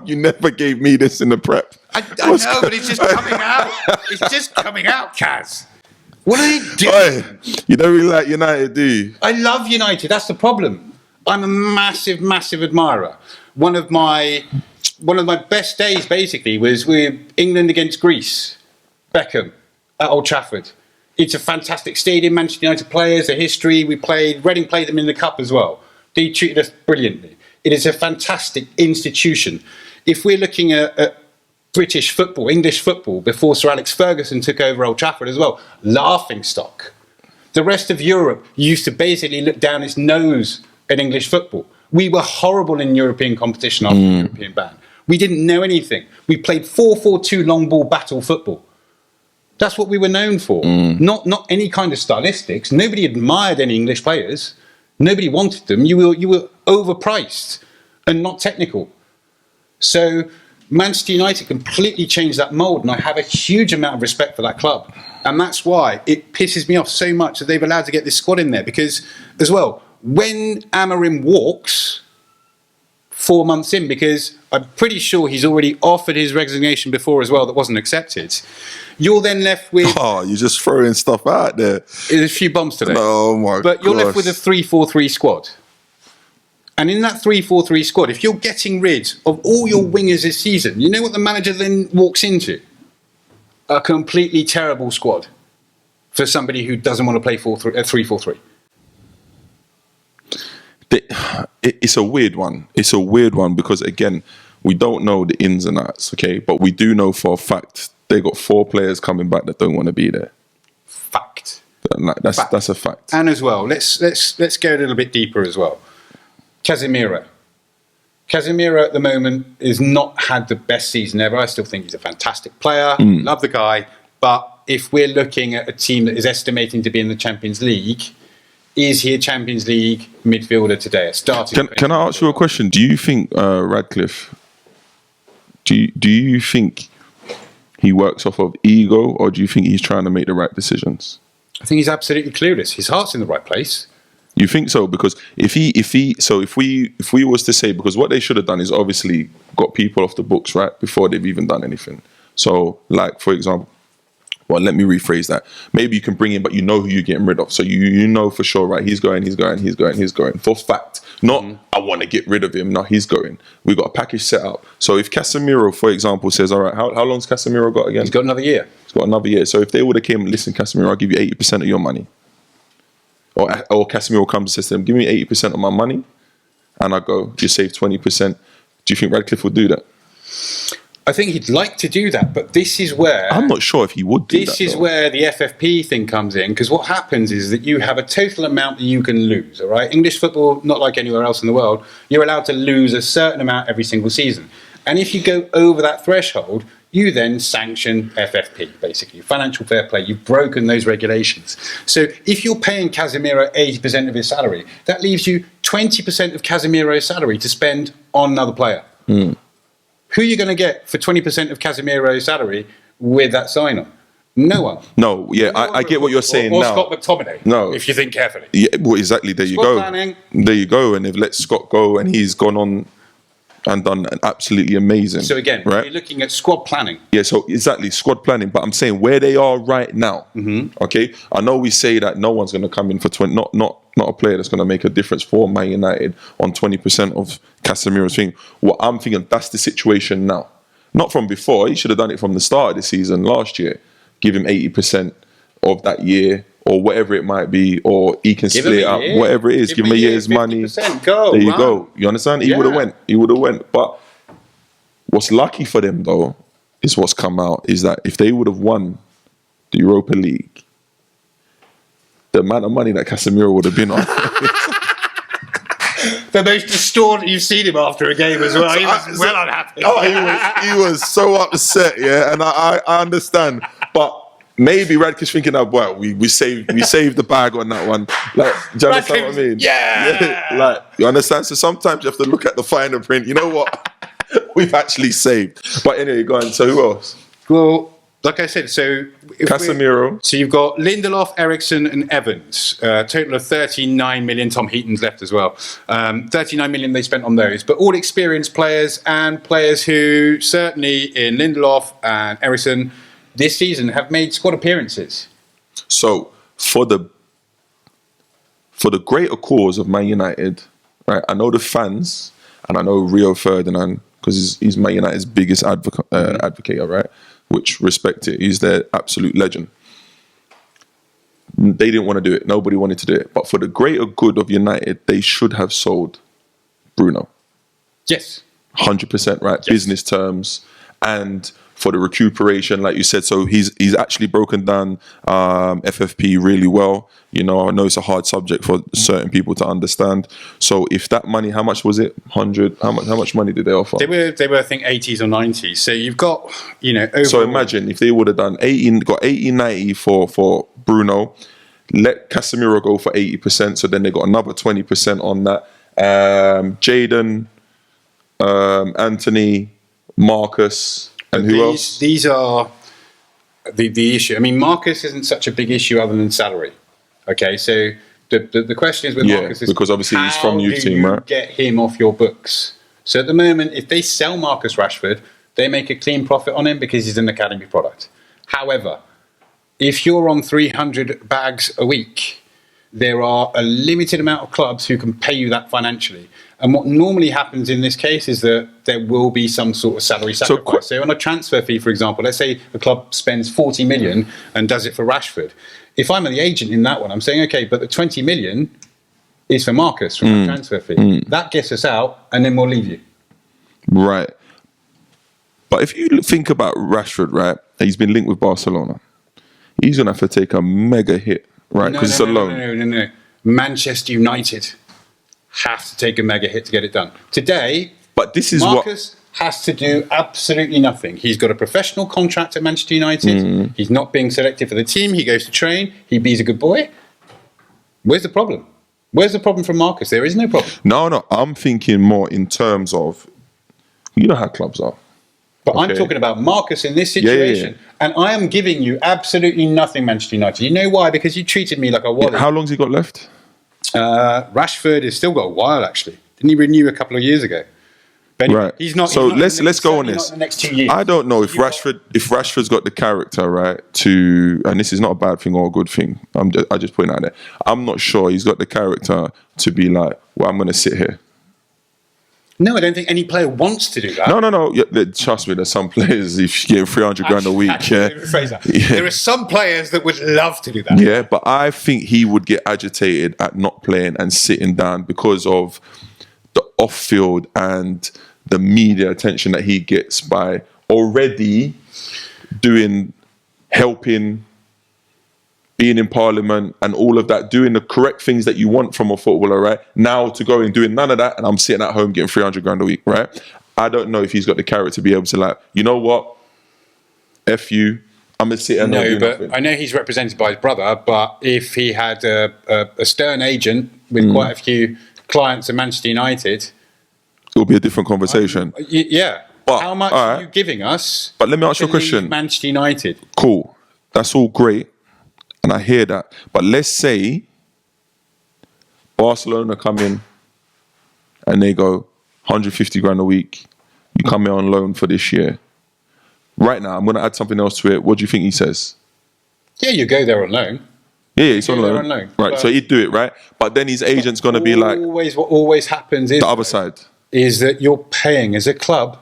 S2: You never gave me this in the prep.
S1: I know, but it's just coming out. It's just coming out, Kaz. What are they doing?
S2: You don't really like United, do you?
S1: I love United. That's the problem. I'm a massive, massive admirer. One of my best days, basically, was with England against Greece. Beckham at Old Trafford. It's a fantastic stadium. Manchester United players, a history. Reading played them in the cup as well. They treated us brilliantly. It is a fantastic institution. If we're looking at British football, English football, before Sir Alex Ferguson took over Old Trafford as well, laughingstock. The rest of Europe used to basically look down its nose at English football. We were horrible in European competition after the European ban. We didn't know anything. We played 4-4-2 long ball battle football. That's what we were known for. Not any kind of stylistics. Nobody admired any English players. Nobody wanted them. You were overpriced and not technical. So Manchester United completely changed that mould, and I have a huge amount of respect for that club. And that's why it pisses me off so much that they've allowed to get this squad in there. Because, as well, when Amorim walks 4 months in, because I'm pretty sure he's already offered his resignation before as well that wasn't accepted, you're then left with...
S2: Oh, you're just throwing stuff out there.
S1: There's a few bombs today.
S2: Oh, my God.
S1: But you're left with a 3-4-3 squad. And in that 3-4-3 squad, if you're getting rid of all your wingers this season, you know what the manager then walks into? A completely terrible squad for somebody who doesn't want to play 3-4-3.
S2: It's a weird one. It's a weird one because, again, we don't know the ins and outs, okay? But we do know for a fact they got 4 players coming back that don't want to be there.
S1: Fact.
S2: That's a fact.
S1: And as well, let's go a little bit deeper as well. Casemiro at the moment has not had the best season ever. I still think he's a fantastic player. Love the guy. But if we're looking at a team that is estimating to be in the Champions League, is he a Champions League midfielder today?
S2: Can I ask you a question? Do you think Radcliffe, do you think he works off of ego, or do you think he's trying to make the right decisions?
S1: I think he's absolutely clueless. His heart's in the right place.
S2: You think so? Because if we was to say, because what they should have done is obviously got people off the books, right, before they've even done anything. So, like, for example, well, let me rephrase that. Maybe you can bring in, but you know who you're getting rid of. So you know for sure, right, he's going. For fact. Not, I want to get rid of him. No, he's going. We've got a package set up. So if Casemiro, for example, says, all right, how long's Casemiro got again?
S1: He's got another year.
S2: He's got another year. So if they would have came, listen, Casemiro, I'll give you 80% of your money. Or Casemiro comes and says to them, give me 80% of my money, and I go, you save 20%. Do you think Radcliffe would do that?
S1: I think he'd like to do that, but this is where...
S2: I'm not sure if he would do that.
S1: This is where the FFP thing comes in, because what happens is that you have a total amount that you can lose, all right? English football, not like anywhere else in the world, you're allowed to lose a certain amount every single season. And if you go over that threshold, you then sanction FFP, basically, financial fair play. You've broken those regulations. So if you're paying Casemiro 80% of his salary, that leaves you 20% of Casemiro's salary to spend on another player. Who are you going to get for 20% of Casemiro's salary with that sign-on? No one.
S2: No, yeah, I get what you're saying
S1: or
S2: now.
S1: Scott McTominay,
S2: no,
S1: if you think carefully.
S2: Yeah, well, exactly, there you
S1: Squad
S2: go.
S1: planning.
S2: There you go, and they've let Scott go, and he's gone on and done absolutely amazing.
S1: So again,
S2: right?
S1: You're looking at squad planning.
S2: Yeah, so exactly, squad planning. But I'm saying where they are right now, okay? I know we say that no one's going to come in for 20, not a player that's going to make a difference for Man United on 20% of Casemiro's thing. What I'm thinking, that's the situation now. Not from before. He should have done it from the start of the season last year. Give him 80% of that year, or whatever it might be, or he can
S1: Give
S2: split
S1: him
S2: it
S1: a
S2: up,
S1: year.
S2: whatever it is. Give him a year's money.
S1: 50%, go,
S2: there you
S1: run.
S2: go. You understand? He would have
S1: Yeah.
S2: went. He would have went. But what's lucky for them though is what's come out is that if they would have won the Europa League, the amount of money that Casemiro would have been on.
S1: The most distorted you've seen him after a game as well. He was well unhappy.
S2: He was so upset, yeah, and I understand, but maybe Radke's thinking that we saved the bag on that one. Like, do you understand what I mean?
S1: Yeah.
S2: Like, you understand? So sometimes you have to look at the finer print. You know what? We've actually saved. But anyway, go on. So who else?
S1: Well, like I said, so
S2: Casemiro.
S1: So you've got Lindelof, Eriksson, and Evans. Total of 39 million. Tom Heaton's left as well. 39 million they spent on those, but all experienced players and players who certainly in Lindelof and Eriksson this season have made squad appearances.
S2: So for the greater cause of Man United, right? I know the fans, and I know Rio Ferdinand because he's Man United's biggest advocator, right? Which respect it. He's their absolute legend. They didn't want to do it. Nobody wanted to do it. But for the greater good of United, they should have sold Bruno.
S1: Yes.
S2: 100%, right?
S1: Yes.
S2: Business terms. And for the recuperation, like you said, so he's actually broken down FFP really well. You know, I know it's a hard subject for certain people to understand. So if that money, how much was it? 100? How much money did they offer?
S1: They were I think 80s or 90s. So you've got, overall.
S2: So imagine if they would have done 90 for Bruno, let Casemiro go for 80%. So then they got another 20% on that. Jadon, Anthony, Marcus, and who else?
S1: These are the issue. I mean, Marcus isn't such a big issue other than salary. Okay, so the question is with Marcus is
S2: because obviously he's from
S1: youth
S2: team, right?
S1: Get him off your books. So at the moment, if they sell Marcus Rashford, they make a clean profit on him because he's an academy product. However, if you're on 300 bags a week, there are a limited amount of clubs who can pay you that financially. And what normally happens in this case is that there will be some sort of salary sacrifice. So on a transfer fee, for example, let's say the club spends 40 million and does it for Rashford. If I'm the agent in that one, I'm saying, okay, but the 20 million is for Marcus from the transfer fee. That gets us out, and then we'll leave you.
S2: Right. But if you think about Rashford, right, he's been linked with Barcelona. He's going to have to take a mega hit, right, because it's a loan.
S1: No. Manchester United have to take a mega hit to get it done. Today,
S2: but this is
S1: Marcus has to do absolutely nothing. He's got a professional contract at Manchester United. He's not being selected for the team. He goes to train. He's a good boy. Where's the problem? Where's the problem from Marcus? There is no problem.
S2: No. I'm thinking more in terms of, you know how clubs are.
S1: But I'm talking about Marcus in this situation. Yeah. And I am giving you absolutely nothing, Manchester United. You know why? Because you treated me like a wally.
S2: How long's he got left?
S1: Rashford has still got a while, actually. Didn't he renew a couple of years ago? But anyway,
S2: right.
S1: He's not.
S2: So
S1: he's not
S2: let's go on this.
S1: Not in the next 2 years.
S2: I don't know if Rashford's got the character, right, to, and this is not a bad thing or a good thing. I just put it out there. I'm not sure he's got the character to be like, well, I'm going to sit here.
S1: No, I don't think any player wants to do that.
S2: No. Yeah, trust me, there's some players, if you get 300 grand a week.
S1: There are some players that would love to do that.
S2: Yeah, but I think he would get agitated at not playing and sitting down because of the off-field and the media attention that he gets by already helping, being in parliament and all of that, doing the correct things that you want from a footballer, right? Now to go and doing none of that, and I'm sitting at home getting 300 grand a week, right? I don't know if he's got the character to be able to, like, you know what? F you. I'm going to sit and not do nothing.
S1: I know he's represented by his brother, but if he had a stern agent with quite a few clients at Manchester United,
S2: it'll be a different conversation.
S1: Yeah. But how much are you giving us?
S2: But let me ask you a question.
S1: Manchester United.
S2: Cool. That's all great. And I hear that. But let's say Barcelona come in and they go 150 grand a week. You come here on loan for this year. Right now, I'm going to add something else to it. What do you think he says?
S1: Yeah, you go there on loan.
S2: Yeah, he's on loan. Right, so he'd do it, right? But then his agent's going to be like...
S1: What always happens is...
S2: The other side.
S1: Is that you're paying as a club.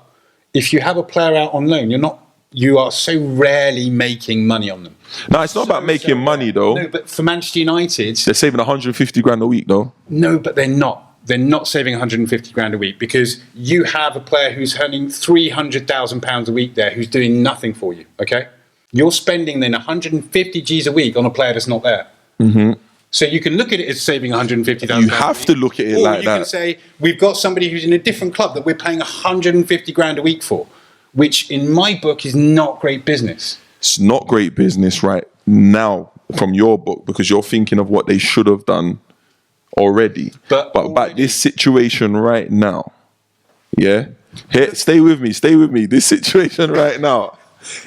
S1: If you have a player out on loan, you're not You are so rarely making money on them.
S2: No, it's not about making money though.
S1: No, but for Manchester United,
S2: they're saving 150 grand a week though.
S1: No, but they're not. They're not saving 150 grand a week because you have a player who's earning £300,000 a week there who's doing nothing for you, okay? You're spending then 150 G's a week on a player that's not there. Mm-hmm. So you can look at it as saving 150,000.
S2: You have to look at it like that.
S1: Or you can say, we've got somebody who's in a different club that we're paying 150 grand a week for, which in my book is not great business.
S2: It's not great business right now from your book because you're thinking of what they should have done already. But about this situation right now, yeah? Here, stay with me. This situation right now,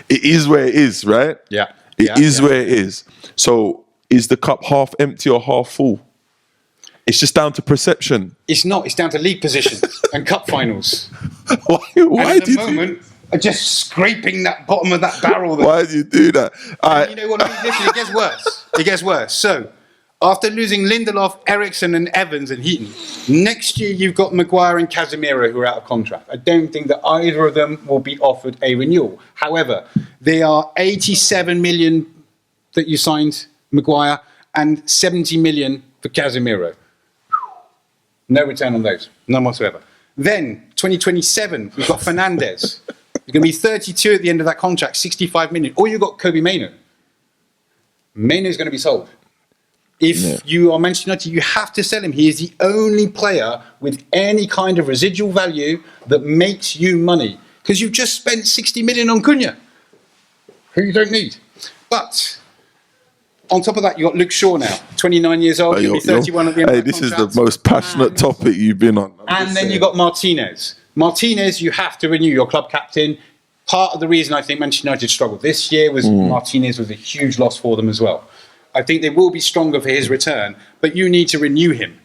S2: it is where it is, right?
S1: Yeah.
S2: It is where it is. So is the cup half empty or half full? It's just down to perception.
S1: It's not. It's down to league positions and cup finals.
S2: Why
S1: at the moment, just scraping that bottom of that barrel.
S2: Why do you do that?
S1: You know what? Listen, it gets worse. It gets worse. So, after losing Lindelof, Eriksson and Evans and Heaton, next year you've got Maguire and Casemiro who are out of contract. I don't think that either of them will be offered a renewal. However, they are 87 million that you signed Maguire and 70 million for Casemiro. No return on those. None whatsoever. Then, 2027, we've got Fernandes. You're going to be 32 at the end of that contract, 65 million. Or you've got Kobe Mainoo. Mainoo's going to be sold. If you are Manchester United, you have to sell him. He is the only player with any kind of residual value that makes you money. Because you've just spent 60 million on Cunha, who you don't need. But on top of that, you've got Luke Shaw now, 29 years old. He'll be 31 at the end of the
S2: this contract. Is the most passionate topic you've been on.
S1: And then you've got Martinez. Martinez, you have to renew your club captain. Part of the reason I think Manchester United struggled this year was Martinez was a huge loss for them as well. I think they will be stronger for his return, but you need to renew him.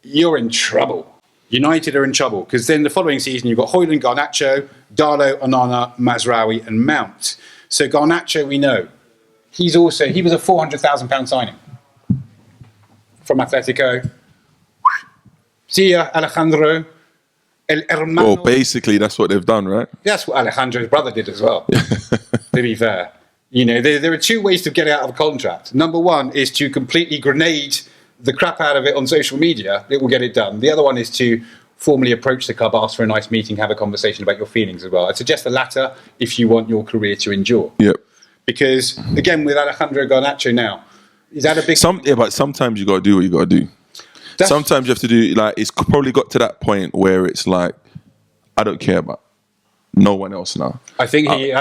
S1: You're in trouble. United are in trouble because then the following season you've got Højlund, Garnacho, Darlow, Onana, Mazraoui and Mount. So Garnacho, we know. He was a £400,000 signing from Atletico. See ya, Alejandro. El Hermano.
S2: Well, basically, that's what they've done, right?
S1: That's what Alejandro's brother did as well, to be fair. You know, there are two ways to get out of a contract. Number one is to completely grenade the crap out of it on social media. It will get it done. The other one is to formally approach the club, ask for a nice meeting, have a conversation about your feelings as well. I'd suggest the latter if you want your career to endure.
S2: Yep.
S1: Because, again, with Alejandro Garnacho now, is that a big...
S2: but sometimes you got to do what you got to do. Sometimes you have to do, like, it's probably got to that point where it's like, I don't care about no one else now.
S1: I think in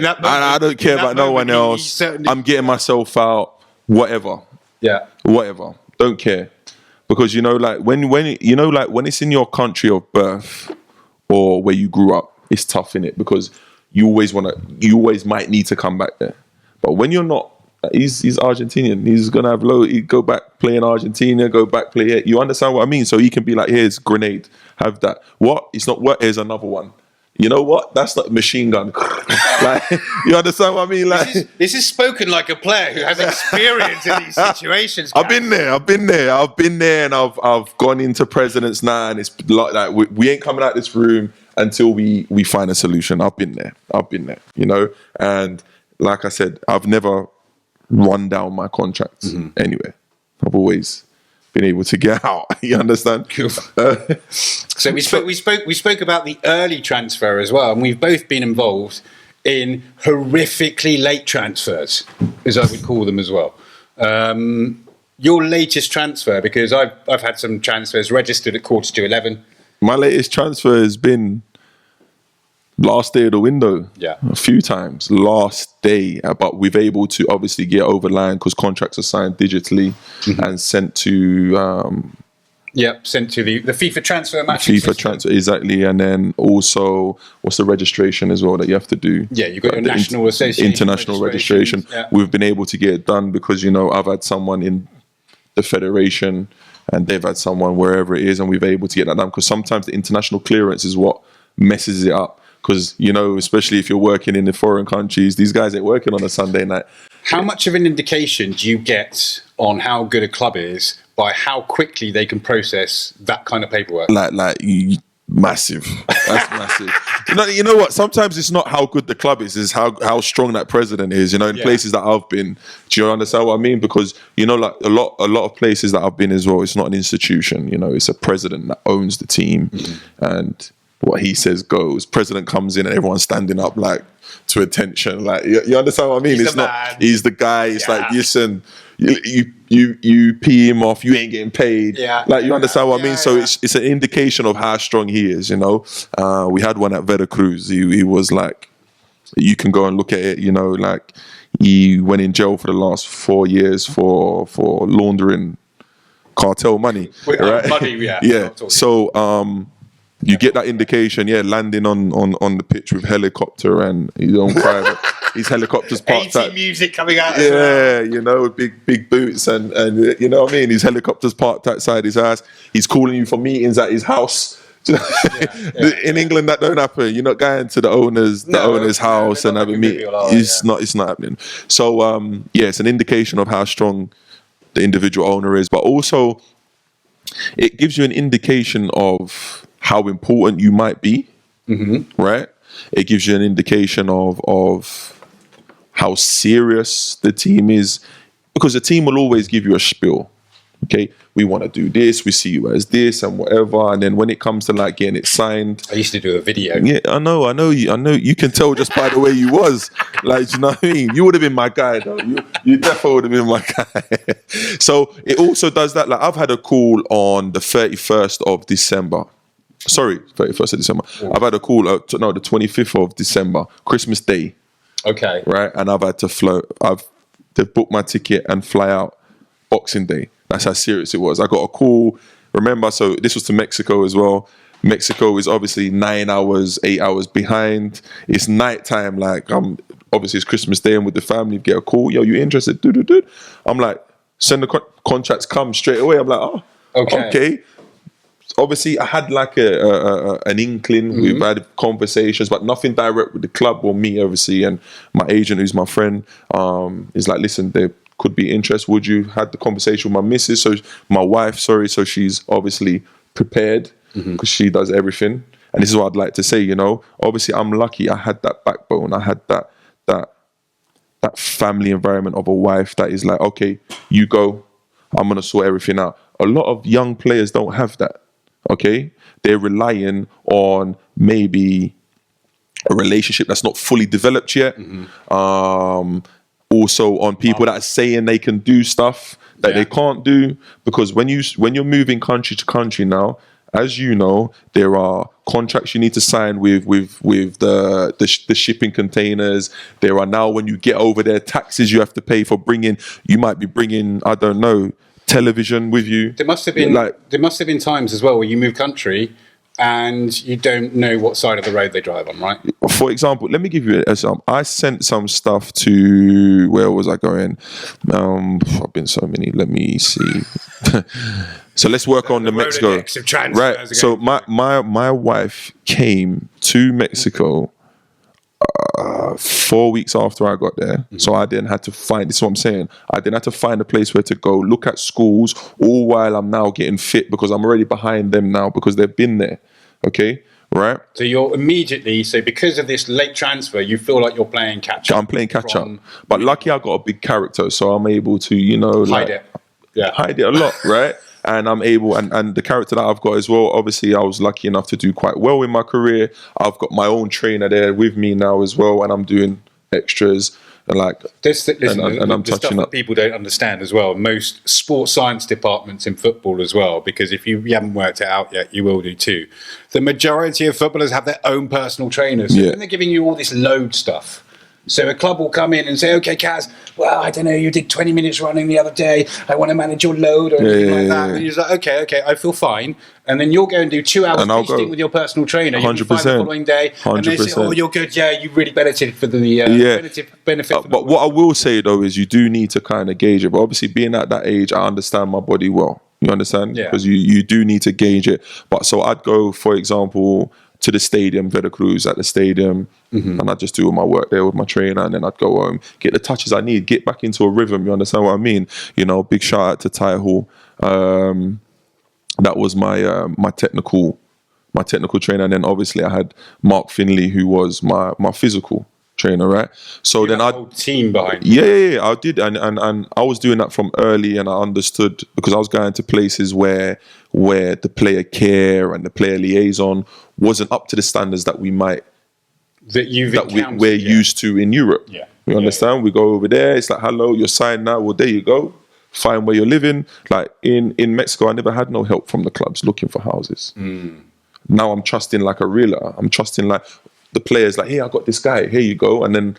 S1: that moment,
S2: I don't care about no one else. I'm getting myself out, whatever.
S1: Yeah.
S2: Whatever. Don't care. Because, you know, like, when it's in your country of birth or where you grew up, it's tough, innit? Because you always might need to come back there. But when you're not, he's Argentinian. He's gonna have he'd go back play in Argentina, go back play here. You understand what I mean? So he can be like, here's grenade, have that. What? It's not what? Here's another one. You know what? That's like machine gun. Like, you understand what I mean? Like,
S1: this is spoken like a player who has experience in these situations.
S2: I've been there, and I've gone into presidents now, and it's like we ain't coming out this room until we find a solution. I've been there, you know. And like I said, I've never run down my contracts anywhere. I've always been able to get out. You understand?
S1: Cool. So we spoke about the early transfer as well, and we've both been involved in horrifically late transfers, as I would call them as well. Your latest transfer, because I've had some transfers registered at 11:15.
S2: My latest transfer has been last day of the window.
S1: Yeah,
S2: a few times. Last day, but we've able to obviously get over line because contracts are signed digitally and sent to.
S1: Sent to the FIFA transfer match.
S2: FIFA transfer, exactly, and then also what's the registration as well that you have to do?
S1: Yeah, you've got your national association,
S2: international registration.
S1: Yeah.
S2: We've been able to get it done because, you know, I've had someone in the federation and they've had someone wherever it is, and we've been able to get that done because sometimes the international clearance is what messes it up. Because, you know, especially if you're working in the foreign countries, these guys ain't working on a Sunday night.
S1: How much of an indication do you get on how good a club is by how quickly they can process that kind of paperwork?
S2: Like Massive. That's massive. You know what? Sometimes it's not how good the club is, it's how strong that president is. You know, in places that I've been, do you understand what I mean? Because you know, like a lot of places that I've been as well, it's not an institution. You know, it's a president that owns the team, and what he says goes. President comes in and everyone's standing up like to attention. Like you understand what I mean? It's not. Man. He's the guy. It's like, listen, you pee him off, you ain't getting paid. Like you understand what I mean? So it's an indication of how strong he is, you know. We had one at Veracruz. He was like, you can go and look at it, you know, like he went in jail for the last 4 years for laundering cartel money. Right? Money, yeah. So you get that indication, landing on the pitch with helicopter and his own private. His helicopter's parked at
S3: music coming out. As well.
S2: You know, big boots and you know what I mean. His helicopter's parked outside his house. He's calling you for meetings at his house. In England, that don't happen. You're not going to the owner's house and having meetings. It's not happening. So it's an indication of how strong the individual owner is, but also it gives you an indication of how important you might be. Right? It gives you an indication of how serious the team is, because the team will always give you a spiel. Okay, we want to do this, we see you as this and whatever, and then when it comes to like getting it signed,
S1: I used to do a video.
S2: Yeah, I know. You can tell just by the way you was. Like, you know what I mean? You would have been my guy, though. You definitely would have been my guy. So it also does that. Like, I've had a call on the 31st of December. Sorry, 31st of December. I've had a call. The 25th of December, Christmas Day.
S1: Okay.
S2: Right, and I've had to they've booked my ticket and fly out Boxing Day. That's how serious it was. I got a call. Remember, so this was to Mexico as well. Mexico is obviously 9 hours, 8 hours behind. It's nighttime. Like, obviously it's Christmas Day and with the family, get a call. Yo, you interested? I'm like, send the contracts, come straight away. I'm like, oh, okay. Obviously, I had like an inkling. We've had conversations, but nothing direct with the club or me, obviously. And my agent, who's my friend, is like, listen, there could be interest. Would you? Had the conversation with my missus, so my wife, so she's obviously prepared because she does everything. And this is what I'd like to say, you know. Obviously, I'm lucky. I had that backbone. I had that family environment of a wife that is like, okay, you go. I'm gonna sort everything out. A lot of young players don't have that. Okay, they're relying on maybe a relationship that's not fully developed yet. Also on people that are saying they can do stuff that they can't do, because when you're moving country to country now, as you know, there are contracts you need to sign with the shipping containers. There are now, when you get over there, taxes you have to pay for bringing. You might be bringing, I don't know, television with you.
S1: There must have been times as well where you move country and you don't know what side of the road they drive on, right?
S2: For example, let me give you an example. I sent some stuff to, where was I going? I've been so many. Let me see. So let's work on the Mexico. Right. So my wife came to Mexico 4 weeks after I got there. So I then had to find, this is what I'm saying, I then had to find a place where to go, look at schools, all while I'm now getting fit, because I'm already behind them now because they've been there. Okay, right?
S1: So you're immediately, because of this late transfer, you feel like you're playing catch up.
S2: I'm playing catch up. But lucky I got a big character, so I'm able to, you know,
S1: hide it. Yeah.
S2: Hide it a lot, right? And I'm able, and the character that I've got as well, obviously I was lucky enough to do quite well in my career. I've got my own trainer there with me now as well, and I'm doing extras and like, and I'm touching up.
S1: That people don't understand as well. Most sports science departments in football as well, because if you haven't worked it out yet, you will do too. The majority of footballers have their own personal trainers, and they're giving you all this load stuff. So a club will come in and say, okay, Kaz, well, I don't know, you did 20 minutes running the other day. I want to manage your load or anything like that. And you're like, okay, I feel fine. And then you'll go and do 2 hours testing with your personal trainer. 100%. You'll be fine the following day. 100%. And they say, oh, you're good. Yeah, you really benefited for the benefit.
S2: But what I will say, though, is you do need to kind of gauge it. But obviously, being at that age, I understand my body well. You understand?
S1: Yeah.
S2: Because you do need to gauge it. But so I'd go, for example, to the stadium, Veracruz at the stadium, and I'd just do all my work there with my trainer, and then I'd go home, get the touches I need, get back into a rhythm. You understand what I mean? You know, big shout out to Ty Hall. That was my my technical my technical trainer, and then obviously I had Mark Finley, who was my physical trainer, right? So then
S1: I whole team behind you.
S2: yeah, I did, and I was doing that from early, and I understood because I was going to places where the player care and the player liaison wasn't up to the standards that we're used to in Europe.
S1: Yeah.
S2: You understand? We go over there, it's like, hello, you're signed now. Well, there you go. Find where you're living. Like in Mexico, I never had no help from the clubs looking for houses. Now I'm trusting like a realtor. I'm trusting like the players, like, hey, I got this guy, here you go. And then,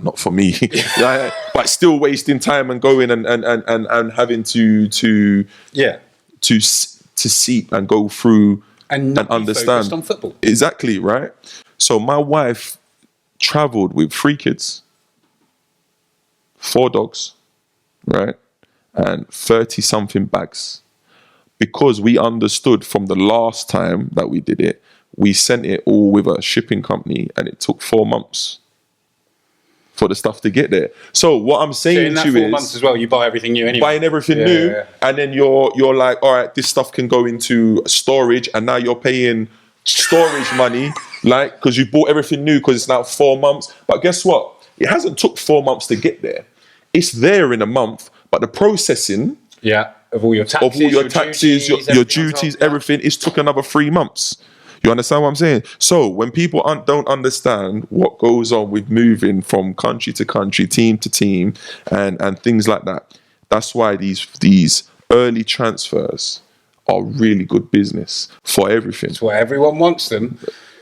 S2: not for me. But still wasting time and going and having to seep and go through
S1: and
S2: understand.
S1: Focused on football.
S2: Exactly, right? So my wife traveled with 3 kids, 4 dogs, right? And 30 something bags. Because we understood from the last time that we did it, we sent it all with a shipping company and it took 4 months for the stuff to get there. So what I'm saying
S1: in that
S2: to you
S1: 4
S2: is,
S1: months as well, you buy everything new anyway.
S2: buying everything new, and then you're like, all right, this stuff can go into storage, and now you're paying storage money, like, because you bought everything new because it's now 4 months. But guess what? It hasn't took 4 months to get there. It's there in a month, but the processing
S1: of all your taxes,
S2: your duties, everything, it's took another 3 months. You understand what I'm saying? So when people don't understand what goes on with moving from country to country, team to team, and things like that, that's why these early transfers are really good business for everything.
S1: It's why everyone wants them.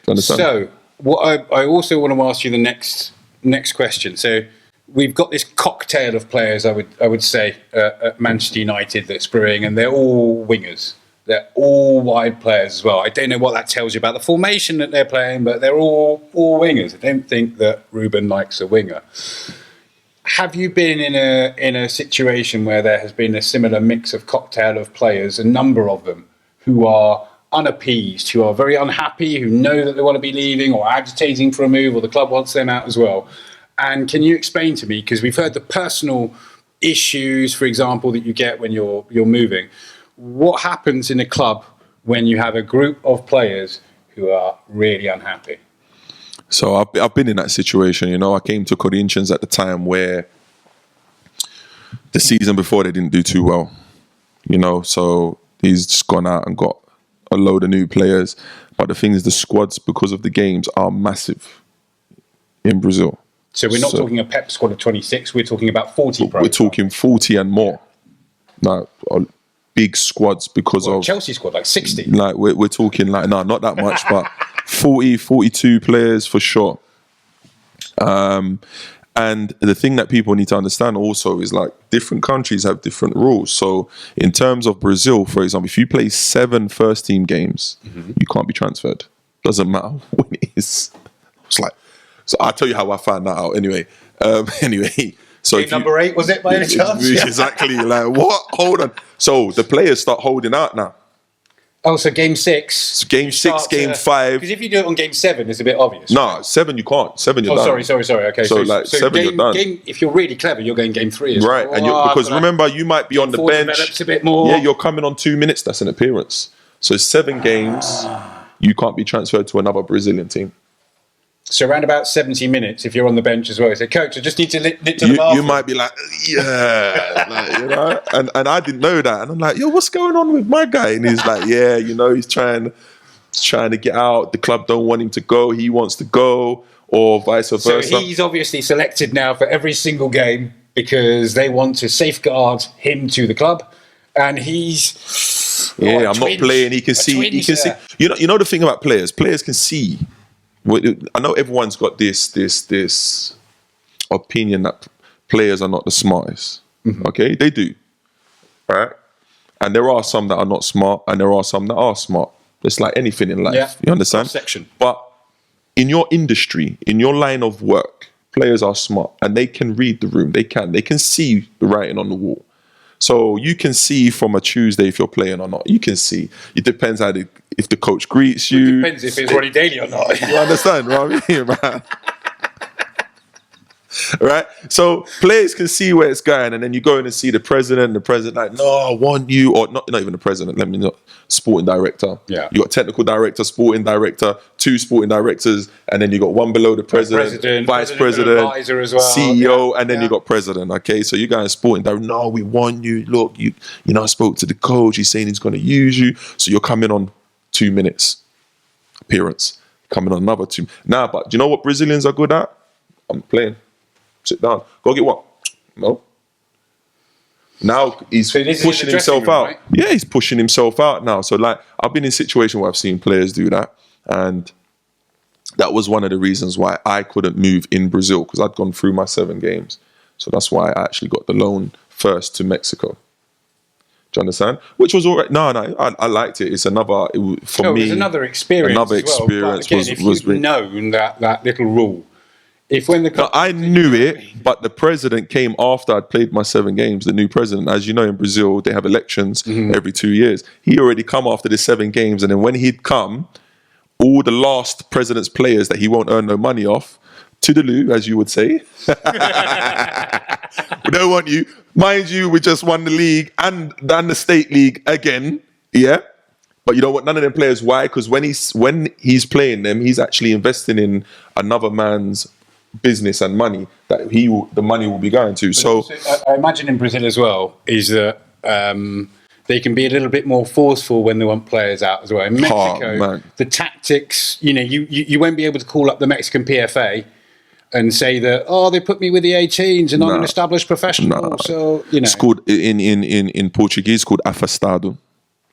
S2: Understand?
S1: So what I also want to ask you the next question. So we've got this cocktail of players, I would say, at Manchester United that's brewing, and they're all wingers. They're all wide players as well. I don't know what that tells you about the formation that they're playing, but they're all wingers. I don't think that Ruben likes a winger. Have you been in a situation where there has been a similar mix of cocktail of players, a number of them, who are unappeased, who are very unhappy, who know that they want to be leaving or agitating for a move, or the club wants them out as well? And can you explain to me, because we've heard the personal issues, for example, that you get when you're moving. What happens in a club when you have a group of players who are really unhappy?
S2: So I've been in that situation. You know, I came to Corinthians at the time where the season before they didn't do too well. You know, so he's just gone out and got a load of new players. But the thing is, the squads, because of the games, are massive in Brazil.
S1: So we're not talking a Pep squad of 26. We're talking about 40 pros.
S2: We're talking 40 and more. Like big squads because of
S1: Chelsea squad, like 60.
S2: Like we're talking like, no, not that much, but 40, 42 players for sure. And the thing that people need to understand also is like different countries have different rules. So in terms of Brazil, for example, if you play 7 first team games, you can't be transferred. Doesn't matter when it is. It's like, so I'll tell you how I found that out anyway. So
S1: game number 8, was it, by any chance?
S2: Exactly. Like, what? Hold on. So the players start holding out now.
S1: Oh, so game 6.
S2: Game 6, game 5.
S1: Because if you do it on game 7, it's a bit obvious.
S2: No, right? 7 you can't. 7 you're done.
S1: Sorry. Okay.
S2: So like 7 you're done.
S1: If you're really clever, you're going game 3 as well.
S2: Right, and because remember, you might be on the bench.
S1: Develops a bit more.
S2: Yeah, you're coming on 2 minutes. That's an appearance. So 7 games, you can't be transferred to another Brazilian team.
S1: So around about 70 minutes, if you're on the bench as well, you say, "Coach, I just need to lit to the bathroom."
S2: You might be like, yeah, like, you know. And I didn't know that, and I'm like, yo, what's going on with my guy? And he's like, yeah, you know, he's trying to get out. The club don't want him to go. He wants to go, or vice versa.
S1: So he's obviously selected now for every single game because they want to safeguard him to the club, and he's
S2: I'm not playing. He can see. He can see. You know the thing about players. Players can see. I know everyone's got this opinion that players are not the smartest. Okay, they do, right? And there are some that are not smart, and there are some that are smart. It's like anything in life. Yeah. You understand?
S1: Section.
S2: But in your industry, in your line of work, players are smart, and they can read the room. They can see the writing on the wall. So you can see from a Tuesday if you're playing or not. You can see. It depends if the coach greets you.
S1: It depends if it's Ronnie Daly or not.
S2: You understand what I mean, man? Right? So players can see where it's going, and then you go in and see the president like, no, I want you, or not even the president, let me not, sporting director.
S1: Yeah.
S2: You got technical director, sporting director, 2 sporting directors, and then you got one below the president, vice president,
S1: advisor as well,
S2: CEO, and then you got president. Okay, so you guys sporting director, no, we want you. Look, you know, I spoke to the coach, he's saying he's going to use you, so you're coming on 2 minutes appearance, coming on another 2. Nah, but do you know what Brazilians are good at? I'm playing. Sit down. Go get one. No. Now he's pushing himself out. Right? Yeah, he's pushing himself out now. So like, I've been in situations where I've seen players do that, and that was one of the reasons why I couldn't move in Brazil, because I'd gone through my 7 games. So that's why I actually got the loan first to Mexico. Do you understand? Which was all right. No, I liked it. It's another, for me. It was another experience. Another experience
S1: again, if you'd known that little rule.
S2: I knew it, but the president came after I'd played my 7 games. The new president, as you know, in Brazil, they have elections every 2 years. He already come after the 7 games, and then when he'd come, all the last president's players that he won't earn no money off, to the loo, as you would say. We don't want you. Mind you, we just won the league and the state league again. Yeah. But you know what? None of them players. Why? Because when he's playing them, he's actually investing in another man's business and money that the money will be going to. So
S1: I imagine in Brazil as well is that they can be a little bit more forceful when they want players out as well. In Mexico, the tactics, you know, you won't be able to call up the Mexican PFA and say that, oh, they put me with the 18s and I'm an established professional. So, you know.
S2: It's called, in Portuguese, it's called afastado.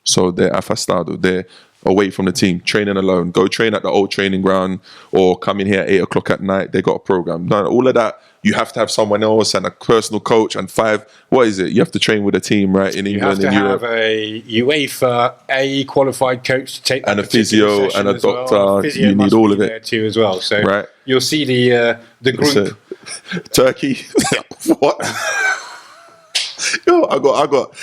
S2: So they're afastado. They're away from the team, training alone. Go train at the old training ground or come in here at 8 o'clock at night. They got a program. No, all of that, you have to have someone else and a personal coach and 5, what is it? You have to train with a team, right? In England, in Europe.
S1: You have to have a UEFA A qualified coach to take
S2: and a physio and a doctor.
S1: Well.
S2: You need all of it
S1: there too as well. So
S2: right.
S1: You'll see the group.
S2: Turkey. What? Yo, I got.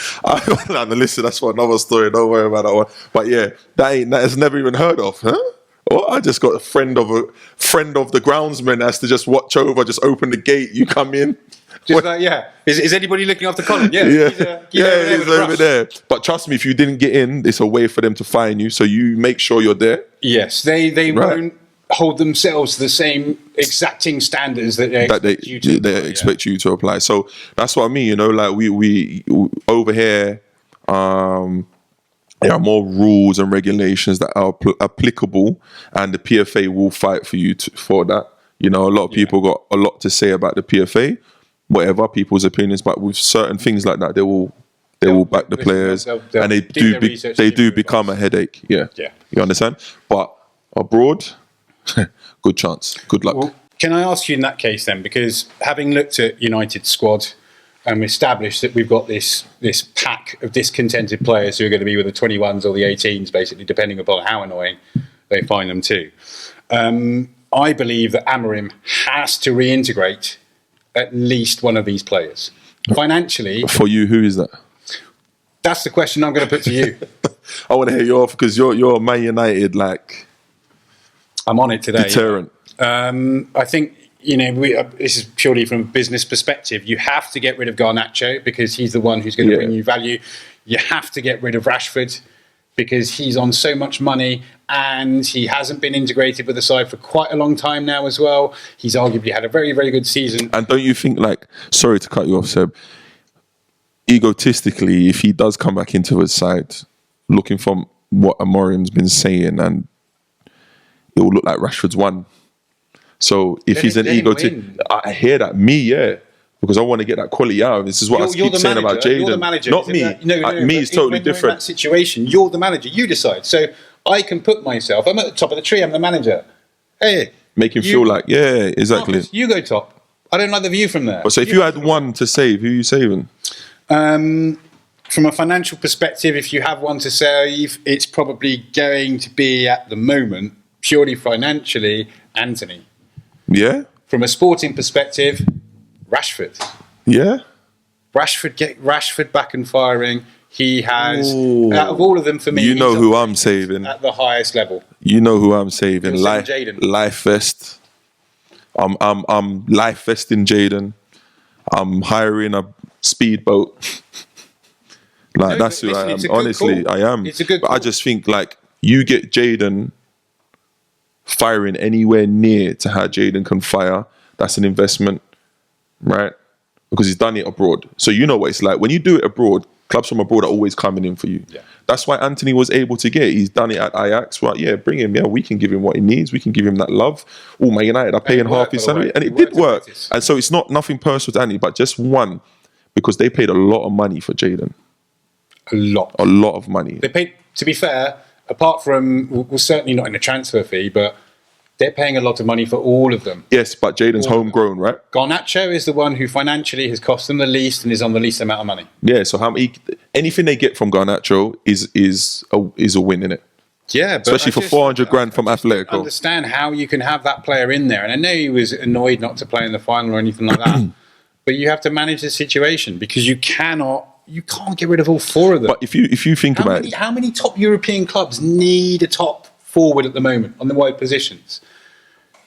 S2: Listen, that's for another story. Don't worry about that one. But yeah, that is never even heard of, huh? Well, I just got a friend of the groundsman has to just watch over, just open the gate. You come in.
S1: Just like, yeah. Is anybody looking after Colin? Yeah.
S2: He's over there. But trust me, if you didn't get in, it's a way for them to fine you. So you make sure you're there.
S1: Yes, they won't hold themselves to the same exacting standards that they
S2: expect you to apply. So that's what I mean, you know, like we over here, there are more rules and regulations that are applicable, and the PFA will fight for you for that. You know, a lot of people got a lot to say about the PFA, whatever people's opinions, but with certain things like that, they will back the players, and they do become a headache. Yeah, you understand? But abroad, good chance, good luck.
S1: Well, can I ask you in that case then, because having looked at United's squad and established that we've got this pack of discontented players who are going to be with the 21s or the 18s, basically, depending upon how annoying they find them too. I believe that Amorim has to reintegrate at least one of these players. Financially...
S2: For you, who is that?
S1: That's the question I'm going to put to you.
S2: I want to hear you off, because you're Man United, like...
S1: I'm on it today.
S2: Deterrent.
S1: I think, this is purely from a business perspective. You have to get rid of Garnacho because he's the one who's going to bring you value. You have to get rid of Rashford because he's on so much money and he hasn't been integrated with the side for quite a long time now as well. He's arguably had a very, very good season.
S2: And don't you think, sorry to cut you off, Seb, egotistically, if he does come back into his side, looking from what Amorim's been saying, and it will look like Rashford's won. So if he's an egotist, I hear that. Because I want to get that quality out. This is what I keep saying about Jadon.
S1: You're the manager.
S2: Not me. Me is totally different.
S1: In that situation, you're the manager. You decide. So I can put myself. I'm at the top of the tree. I'm the manager. Hey,
S2: make him feel like exactly.
S1: Marcus, you go top. I don't like the view from there.
S2: So if you had one to save, who are you saving?
S1: From a financial perspective, if you have one to save, it's probably going to be at the moment purely financially Anthony.
S2: Yeah.
S1: From a sporting perspective, Rashford.
S2: Yeah.
S1: Get Rashford back and firing. He has, out of all of them for me,
S2: you know who I'm saving
S1: at the highest level.
S2: You know who I'm saving. Life Vest. I'm life vesting Jaden. I'm hiring a speedboat. Like,
S1: No,
S2: that's
S1: but
S2: who
S1: listen,
S2: I
S1: it's
S2: am.
S1: a good
S2: Honestly,
S1: call.
S2: I am.
S1: It's a good
S2: But I
S1: call.
S2: just think, like, you get Jaden firing anywhere near to how Jaden can fire, that's an investment, right? Because he's done it abroad. So you know what it's like. When you do it abroad, clubs from abroad are always coming in for you.
S1: Yeah.
S2: That's why Anthony was able to get it. He's done it at Ajax. Well, yeah, bring him. Yeah, we can give him what he needs. We can give him that love. Oh, Man United are paying half
S1: worked,
S2: his
S1: by the way.
S2: salary. And
S1: It
S2: it did
S1: worked at
S2: work.
S1: Betis.
S2: And so it's not nothing personal to Anthony, but just one, because they paid a lot of money for Jaden.
S1: A lot.
S2: A lot of money.
S1: They paid, to be fair, apart from, well, certainly not in a transfer fee, but they're paying a lot of money for all of them.
S2: Yes, but Jaden's
S1: All of them.
S2: homegrown, right?
S1: Garnacho is the one who financially has cost them the least and is on the least amount of money.
S2: Yeah, so anything they get from Garnacho is a win, innit?
S1: Yeah, but
S2: Especially
S1: I
S2: for
S1: just-
S2: 400 grand from
S1: I just don't
S2: Atletico.
S1: understand how you can have that player in there. And I know he was annoyed not to play in the final or anything like that. But you have to manage the situation because you can't get rid of all four of them.
S2: But if you think about it,
S1: How many top European clubs need a top forward at the moment on the wide positions?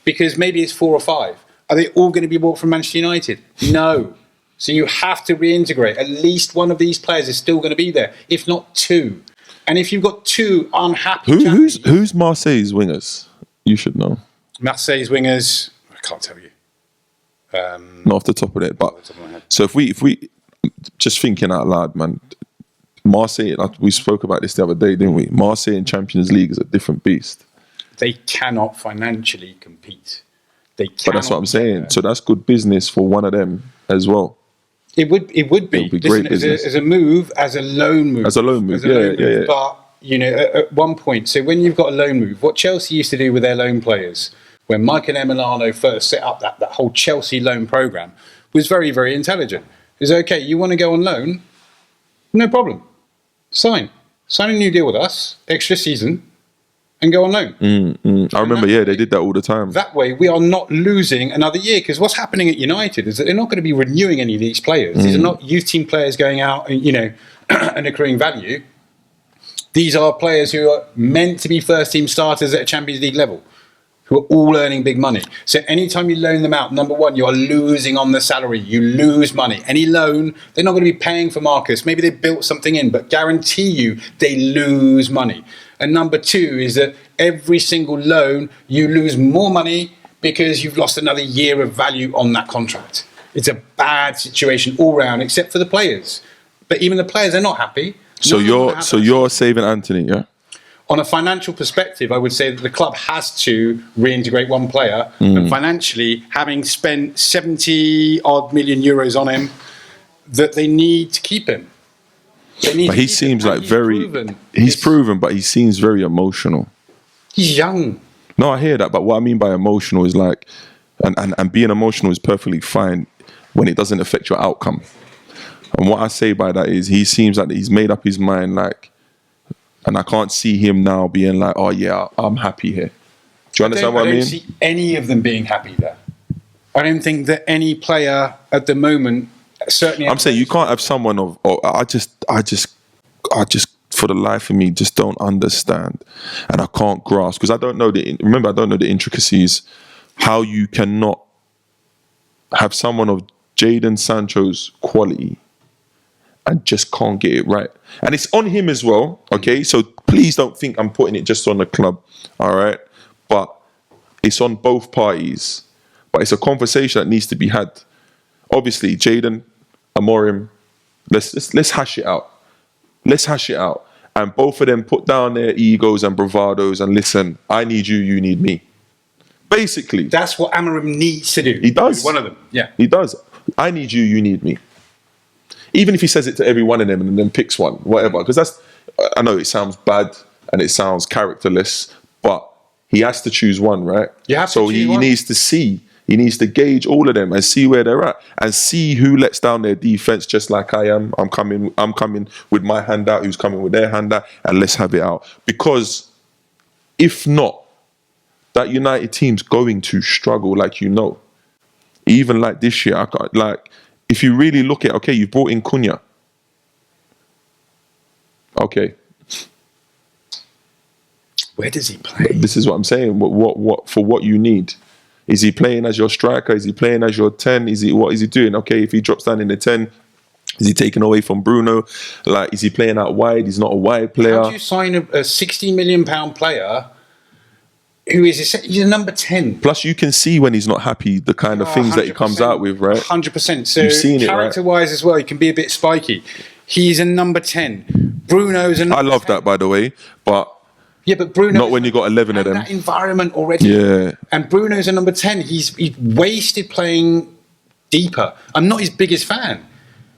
S1: Because maybe it's 4 or 5. Are they all going to be bought from Manchester United? No. So you have to reintegrate. At least one of these players is still going to be there, if not 2. And if you've got 2 unhappy
S2: who's Marseille's wingers? You should know.
S1: Marseille's wingers, I can't tell you.
S2: Not off the top of it, but
S1: top of my head.
S2: so if we just thinking out loud, man, Marseille. We spoke about this the other day, didn't we? Marseille in Champions League is a different beast.
S1: They cannot financially compete. They cannot.
S2: But that's what I'm saying. So that's good business for one of them as well.
S1: It would be.
S2: It would be great business.
S1: As a move, as a loan move.
S2: As a loan move, yeah.
S1: But, at one point, so when you've got a loan move, what Chelsea used to do with their loan players, when Michael Emiliano first set up that whole Chelsea loan programme, was very, very intelligent. It's okay, you want to go on loan? No problem. Sign a new deal with us, extra season, and go on loan.
S2: I remember, they did that all the time.
S1: That way, we are not losing another year. Because what's happening at United is that they're not going to be renewing any of these players. These are not youth team players going out and, and accruing value. These are players who are meant to be first team starters at a Champions League level, who are all earning big money. So anytime you loan them out, number one, you are losing on the salary. You lose money. Any loan, they're not going to be paying for Marcus. Maybe they built something in, but guarantee you they lose money. And number two is that every single loan, you lose more money because you've lost another year of value on that contract. It's a bad situation all round, except for the players. But even the players are not happy.
S2: So you're saving Anthony, yeah?
S1: On a financial perspective, I would say that the club has to reintegrate one player. And financially, having spent 70 odd million euros on him, that they need to keep him.
S2: But he seems like he's proven, but he seems very emotional.
S1: He's young.
S2: No, I hear that, but what I mean by emotional is like, and being emotional is perfectly fine when it doesn't affect your outcome. And what I say by that is he seems like he's made up his mind, like, and I can't see him now being like, oh yeah, I'm happy here. Do you understand what I mean?
S1: I don't see any of them being happy there. I don't think that any player at the moment, certainly.
S2: I'm saying you can't have someone I just for the life of me just don't understand, and I can't grasp because I don't know the intricacies. How you cannot have someone of Jadon Sancho's quality and just can't get it right. And it's on him as well, okay? So please don't think I'm putting it just on the club, all right? But it's on both parties. But it's a conversation that needs to be had. Obviously, Jadon, Amorim, let's hash it out. Let's hash it out. And both of them put down their egos and bravados and listen, I need you, you need me. Basically.
S1: That's what Amorim needs to do.
S2: He does.
S1: One of them, yeah.
S2: He does. I need you, you need me. Even if he says it to every one of them and then picks one, whatever. Because I know it sounds bad and it sounds characterless, but he has to choose one, right?
S1: You have to
S2: so
S1: choose
S2: he needs to see. He needs to gauge all of them and see where they're at and see who lets down their defense just like I am. I'm coming with my hand out, who's coming with their hand out, and let's have it out. Because if not, that United team's going to struggle, like you know. Even like this year, if you really look at, okay, you've brought in Cunha. Okay.
S1: Where does he play?
S2: This is what I'm saying. What for what you need. Is he playing as your striker? Is he playing as your 10? What is he doing? Okay, if he drops down in the 10, is he taking away from Bruno? Like, is he playing out wide? He's not a wide player.
S1: How do you sign a £60 million player who is he's a number 10?
S2: Plus, you can see when he's not happy the kind of things that he comes out with, right?
S1: 100%. So
S2: you've seen it,
S1: character-wise as well, he can be a bit spiky. He's a number 10. Bruno's a number 10.
S2: I love that, by the way, but
S1: yeah, but Bruno
S2: not when you got 11 of them.
S1: That environment already.
S2: Yeah.
S1: And Bruno's a number 10. He's wasted playing deeper. I'm not his biggest fan,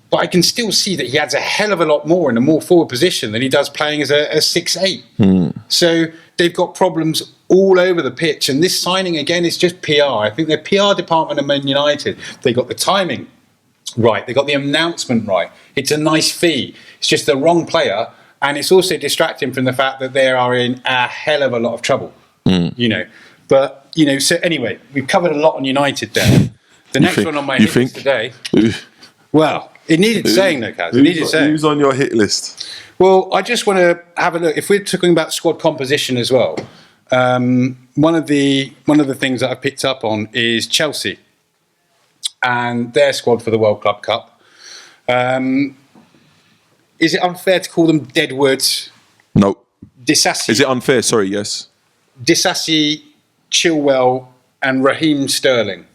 S1: but I can still see that he adds a hell of a lot more in a more forward position than he does playing as a 6'8". So they've got problems all over the pitch. And this signing, again, is just PR. I think their PR department at Man United, they got the timing right. They got the announcement right. It's a nice fee. It's just the wrong player. And it's also distracting from the fact that they are in a hell of a lot of trouble, you know. But, you know, so anyway, we've covered a lot on United there. The next one on my hit list today. Well, it needed saying though, Kaz. It needed saying.
S2: Who's on your hit list?
S1: Well, I just want to have a look. If we're talking about squad composition as well, one of the things that I picked up on is Chelsea and their squad for the World Club Cup. Is it unfair to call them Deadwood?
S2: No.
S1: Disassi.
S2: Is it unfair? Sorry, yes.
S1: Disassi, Chilwell, and Raheem Sterling.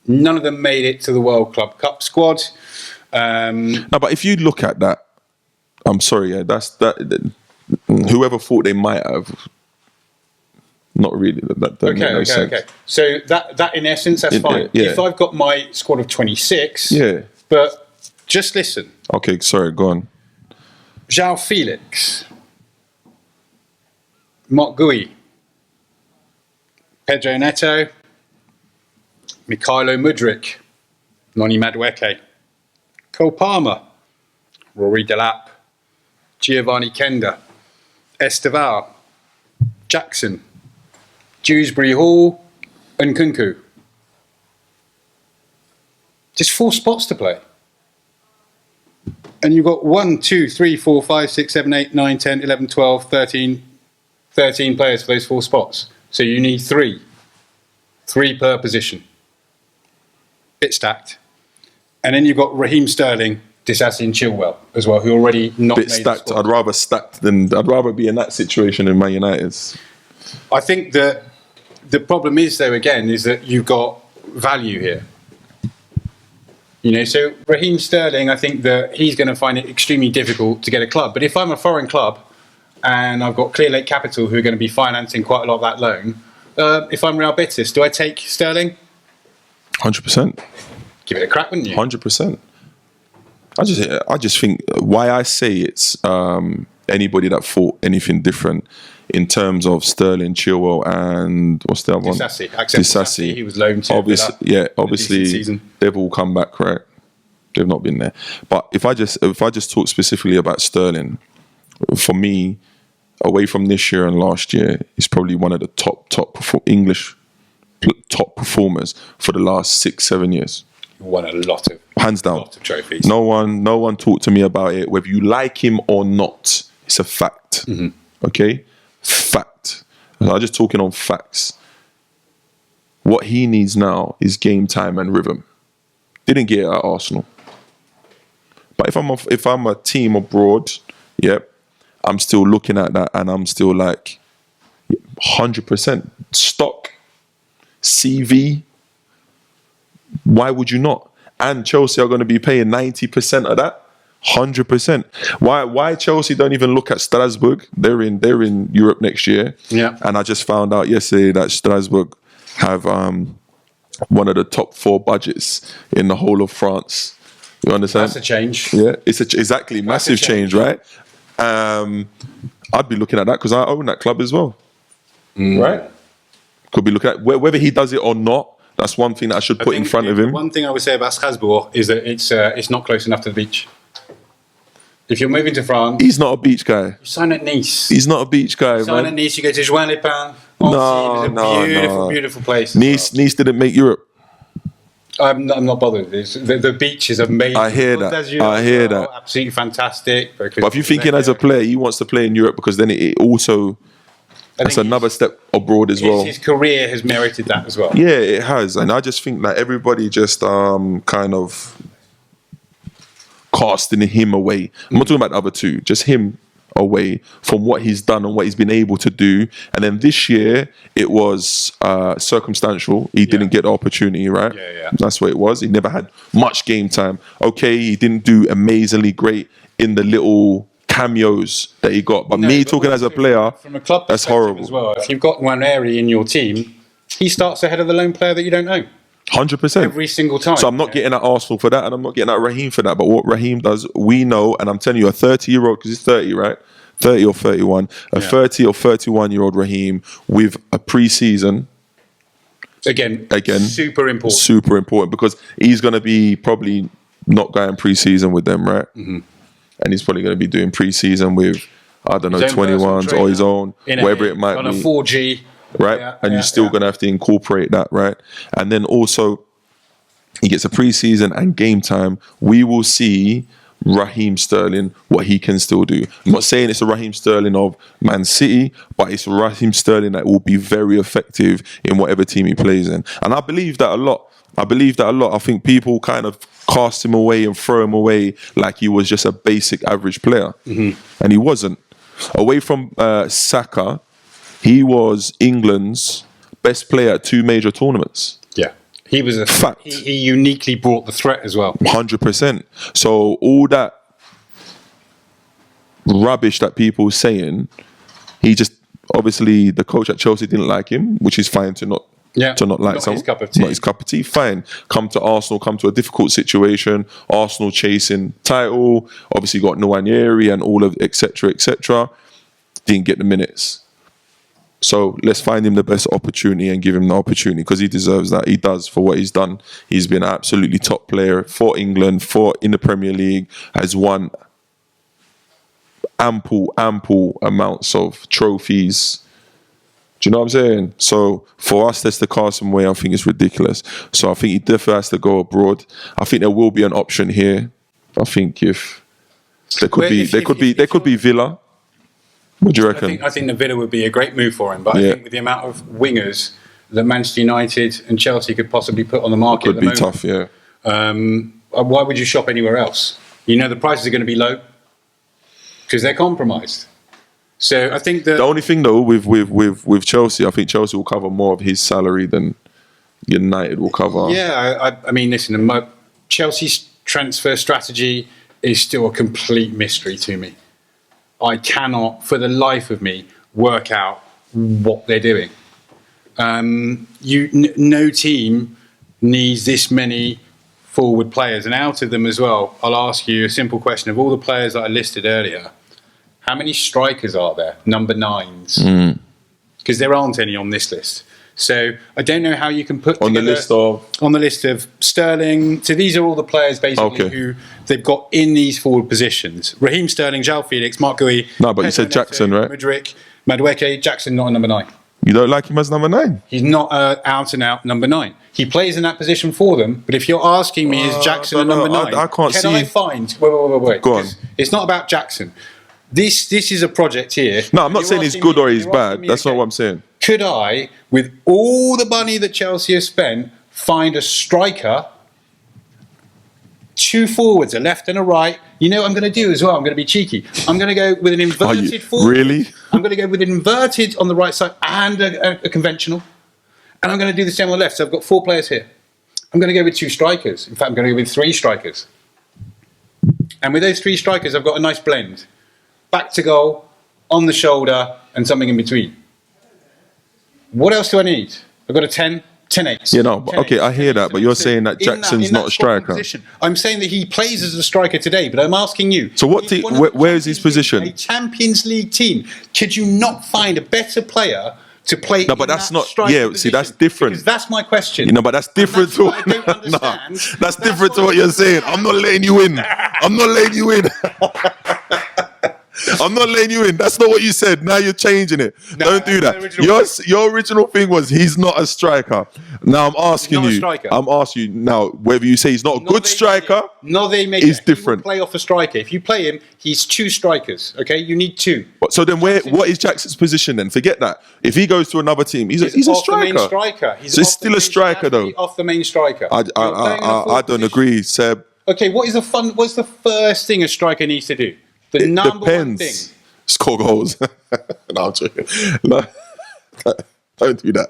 S1: None of them made it to the World Club Cup squad.
S2: No, but if you look at that, I'm sorry, yeah, whoever thought they might have, not really. That don't make no sense.
S1: Okay. So that in essence, that's fine.
S2: Yeah.
S1: If I've got my squad of 26,
S2: yeah.
S1: But just listen.
S2: Okay, sorry, go on.
S1: João Felix, Mark Gui, Pedro Neto, Mikhailo Mudryk, Noni Madueke, Cole Palmer, Rory Delap, Giovanni Kenda, Esteval, Jackson, Dewsbury Hall, and Kunku. Just 4 spots to play. And you've got 1, 2, 3, 4, 5, 6, 7, 8, 9, 10, 11, 12, 13 players for those 4 spots. So you need 3 per position. Bit stacked. And then you've got Raheem Sterling, Disassi and Chilwell as well, who already not
S2: Bit
S1: made
S2: stacked.
S1: the squad.
S2: I'd rather be in that situation than Man United's.
S1: I think that the problem is, though, again, is that you've got value here. You know, so Raheem Sterling, I think that he's going to find it extremely difficult to get a club. But if I'm a foreign club and I've got Clear Lake Capital who are going to be financing quite a lot of that loan, if I'm Real Betis, do I take Sterling?
S2: 100%.
S1: Give it a crack, wouldn't you?
S2: 100%. I just think why I say it's anybody that thought anything different in terms of Sterling, Chilwell, and what's the other one?
S1: Disassi. He was loaned to.
S2: Obviously, they've all come back, right? They've not been there. But if I just talk specifically about Sterling, for me, away from this year and last year, he's probably one of the top English top performers for the last 6-7 years.
S1: Won a lot of
S2: hands down.
S1: Lot of trophies.
S2: No one talked to me about it. Whether you like him or not, it's a fact. Mm-hmm. Okay, fact. I'm just talking on facts. What he needs now is game time and rhythm. Didn't get it at Arsenal. But if I'm a team abroad, yep, I'm still looking at that and I'm still like 100% stock, CV. Why would you not? And Chelsea are going to be paying 90% of that, 100%. Why Chelsea don't even look at Strasbourg? They're in Europe next year.
S1: Yeah.
S2: And I just found out yesterday that Strasbourg have one of the top 4 budgets in the whole of France. You understand?
S1: That's a change.
S2: Yeah, it's exactly massive change, right? I'd be looking at that because I own that club as well, right? Could be looking at whether he does it or not. That's one thing that I should put in front of him.
S1: One thing I would say about Strasbourg is that it's not close enough to the beach. If you're moving to France,
S2: he's not a beach guy.
S1: You sign at Nice.
S2: He's not a beach guy, man.
S1: Sign at Nice. You go to Juan-les-Pins.
S2: No,
S1: beautiful place.
S2: Nice didn't make Europe.
S1: I'm not bothered. The beach is amazing.
S2: I hear that. I hear that.
S1: Absolutely fantastic.
S2: But if you're thinking as a player, he wants to play in Europe because then it also That's another step abroad as well.
S1: His career has merited that as well.
S2: Yeah, it has. And I just think that everybody just kind of casting him away. I'm not talking about the other two, just him away from what he's done and what he's been able to do. And then this year, it was circumstantial. He didn't get the opportunity, right?
S1: Yeah.
S2: That's what it was. He never had much game time. Okay, he didn't do amazingly great in the little cameos that he got. But talking as a player,
S1: from a club
S2: that's horrible.
S1: As well. If you've got Nwaneri in your team, he starts ahead of the lone player that you don't know.
S2: 100%.
S1: Every single time.
S2: So I'm not getting at Arsenal for that, and I'm not getting at Raheem for that. But what Raheem does, we know, and I'm telling you, a 30-year-old, because he's 30, right? 30 or 31. A 30 or 31-year-old Raheem with a pre-season. Again,
S1: super important.
S2: Super important, because he's going to be probably not going pre-season with them, right? Mm-hmm. And he's probably going to be doing pre-season with, I don't know, 21s or his own, whatever it might be.
S1: On a 4G.
S2: Right? And you're still going to have to incorporate that, right? And then also, he gets a pre-season and game time. We will see Raheem Sterling, what he can still do. I'm not saying it's a Raheem Sterling of Man City, but it's a Raheem Sterling that will be very effective in whatever team he plays in. And I believe that a lot. I think people kind of cast him away and throw him away like he was just a basic average player. Mm-hmm. And he wasn't. Away from Saka, he was England's best player at 2 major tournaments.
S1: Yeah. He was a
S2: fact.
S1: He uniquely brought the threat as well.
S2: 100%. So all that rubbish that people were saying, he just, obviously the coach at Chelsea didn't like him, which is fine to not like someone. Not his cup of tea. Fine. Come to Arsenal, come to a difficult situation. Arsenal chasing title. Obviously got Nwaneri and all of etc. Didn't get the minutes. So let's find him the best opportunity and give him the opportunity, because he deserves that. He does, for what he's done. He's been an absolutely top player for England, in the Premier League, has won ample amounts of trophies. Do you know what I'm saying? So for us, that's the Carson way. I think it's ridiculous. So I think he definitely has to go abroad. I think there will be an option here. I think if there could be Villa. What do you reckon?
S1: I think the Villa would be a great move for him, but I think with the amount of wingers that Manchester United and Chelsea could possibly put on the market
S2: at the moment, tough, yeah.
S1: Why would you shop anywhere else? You know the prices are going to be low because they're compromised. So I think the
S2: only thing though with Chelsea, I think Chelsea will cover more of his salary than United will cover.
S1: Yeah, I mean, listen, Chelsea's transfer strategy is still a complete mystery to me. I cannot, for the life of me, work out what they're doing. No team needs this many forward players, and out of them as well, I'll ask you a simple question: of all the players that I listed earlier, how many strikers are there? Number 9s, because there aren't any on this list. So I don't know how you can put
S2: on
S1: together, on the list of Sterling. So these are all the players basically who they've got in these forward positions: Raheem Sterling, João Felix, Mark Gui.
S2: No, but you said Jackson, right?
S1: Madueke. Jackson not a number 9.
S2: You don't like him as number 9?
S1: He's not out and out number 9. He plays in that position for them. But if you're asking me, is Jackson a number 9?
S2: I can't see.
S1: Can I find? Wait.
S2: Go on.
S1: It's not about Jackson. This is a project here.
S2: No, I'm not saying he's good or he's bad. That's not what I'm saying.
S1: Could I, with all the money that Chelsea has spent, find a striker, 2 forwards, a left and a right? You know what I'm going to do as well? I'm going to be cheeky. I'm going to go with an inverted forward.
S2: Really?
S1: I'm going to go with an inverted on the right side and a conventional. And I'm going to do the same on the left. So I've got 4 players here. I'm going to go with 2 strikers. In fact, I'm going to go with 3 strikers. And with those 3 strikers, I've got a nice blend. Back to goal, on the shoulder, and something in between. What else do I need? I've got a 10-8.
S2: You know, okay, I hear that, but you're saying that Jackson's not a striker.
S1: Position. I'm saying that he plays as a striker today, but I'm asking you.
S2: So what team? Where is his position?
S1: A Champions League team. Could you not find a better player to play?
S2: No, but that's not. Yeah, see, that's different.
S1: Because that's my question.
S2: You know, but that's different to.
S1: I don't understand.
S2: That's different to what you're saying. I'm not letting you in. I'm not letting you in. I'm not letting you in. That's not what you said. Now you're changing it. No, don't do that. Your original thing was he's not a striker. Now I'm asking you. I'm asking you now whether you say he's not a good striker.
S1: No, they make
S2: is different.
S1: Play off a striker. If you play him, he's 2 strikers. Okay, you need 2.
S2: But so then, what is Jackson's position then? Forget that. If he goes to another team, he's a
S1: off
S2: striker.
S1: the main striker.
S2: So he's still a striker, though.
S1: Off the main striker.
S2: I don't agree, Seb.
S1: Okay, what's the first thing a striker needs to do? The number one thing.
S2: Score goals. No, I'm joking. No, don't do that.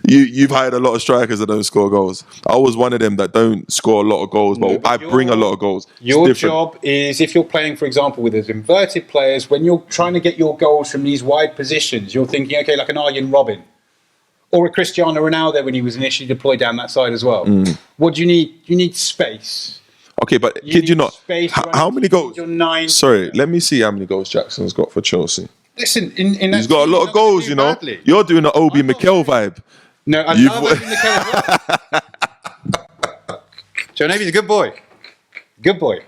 S2: You've hired a lot of strikers that don't score goals. I was one of them that don't score a lot of goals, but I bring a lot of goals.
S1: Your job is, if you're playing, for example, with those inverted players, when you're trying to get your goals from these wide positions, you're thinking, okay, like an Arjen Robben or a Cristiano Ronaldo when he was initially deployed down that side as well. What do you need? You need space.
S2: Okay, but kid you not, how many goals? Sorry, let me see how many goals Jackson's got for Chelsea.
S1: Listen,
S2: he's got a lot of goals, you know.
S1: Badly.
S2: You're doing an Obi Mikel vibe.
S1: No, I love Obi Mikel as well. Joe Navy's a good boy. Good boy.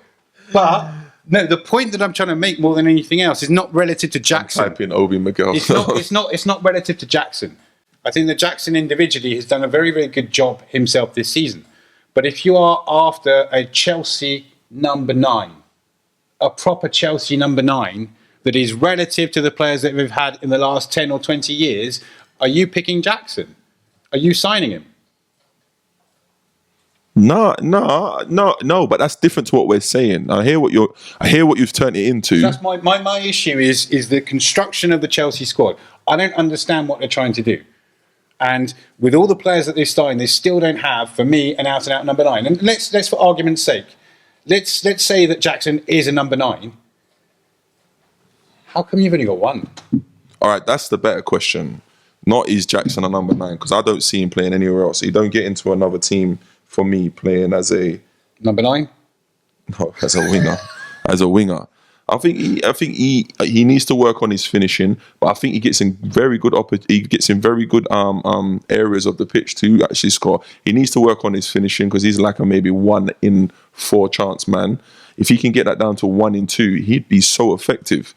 S1: But, no, the point that I'm trying to make more than anything else is not relative to Jackson.
S2: Type in Obi Mikel.
S1: It's not relative to Jackson. I think that Jackson individually has done a very, very good job himself this season. But if you are after a Chelsea number 9, a proper Chelsea number 9, that is relative to the players that we've had in the last 10 or 20 years, are you picking Jackson? Are you signing him?
S2: No, but that's different to what we're saying. I hear what you've turned it into.
S1: That's my issue is the construction of the Chelsea squad. I don't understand what they're trying to do. And with all the players that they're starting, they still don't have, for me, an out-and-out number 9. And let's for argument's sake, let's say that Jackson is a number 9. How come you've only got one?
S2: All right, that's the better question. Not is Jackson a number 9, because I don't see him playing anywhere else. He don't get into another team for me playing as a
S1: number 9.
S2: No, as a winger. As a winger, I think he needs to work on his finishing, but I think he gets in very good areas of the pitch to actually score. He needs to work on his finishing because he's like a maybe 1 in 4 chance man. If he can get that down to 1 in 2, he'd be so effective.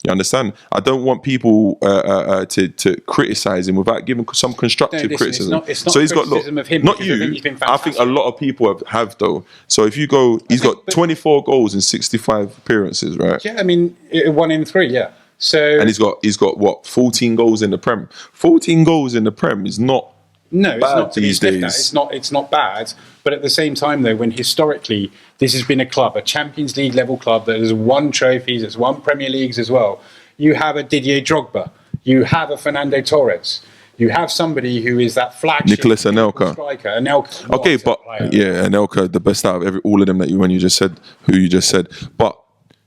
S2: You understand? I don't want people to criticise him without giving some constructive criticism.
S1: It's not so he's got of him.
S2: Not you. I think a lot of people have though. So if you go, he's got 24 goals in 65 appearances, right?
S1: Yeah, I mean 1 in 3. Yeah. So
S2: and he's got what 14 goals in the Prem. 14 goals in the Prem is not.
S1: No, it's
S2: bad
S1: not to be
S2: these
S1: sniffed
S2: days.
S1: at. It's not bad. But at the same time, though, when historically this has been a club, a Champions League level club that has won trophies, has won Premier Leagues as well, you have a Didier Drogba, you have a Fernando Torres, you have somebody who is that flagship
S2: Nicolas Anelka
S1: striker. Anelka.
S2: Okay, but yeah, Anelka, the best out of all of them who you just said. But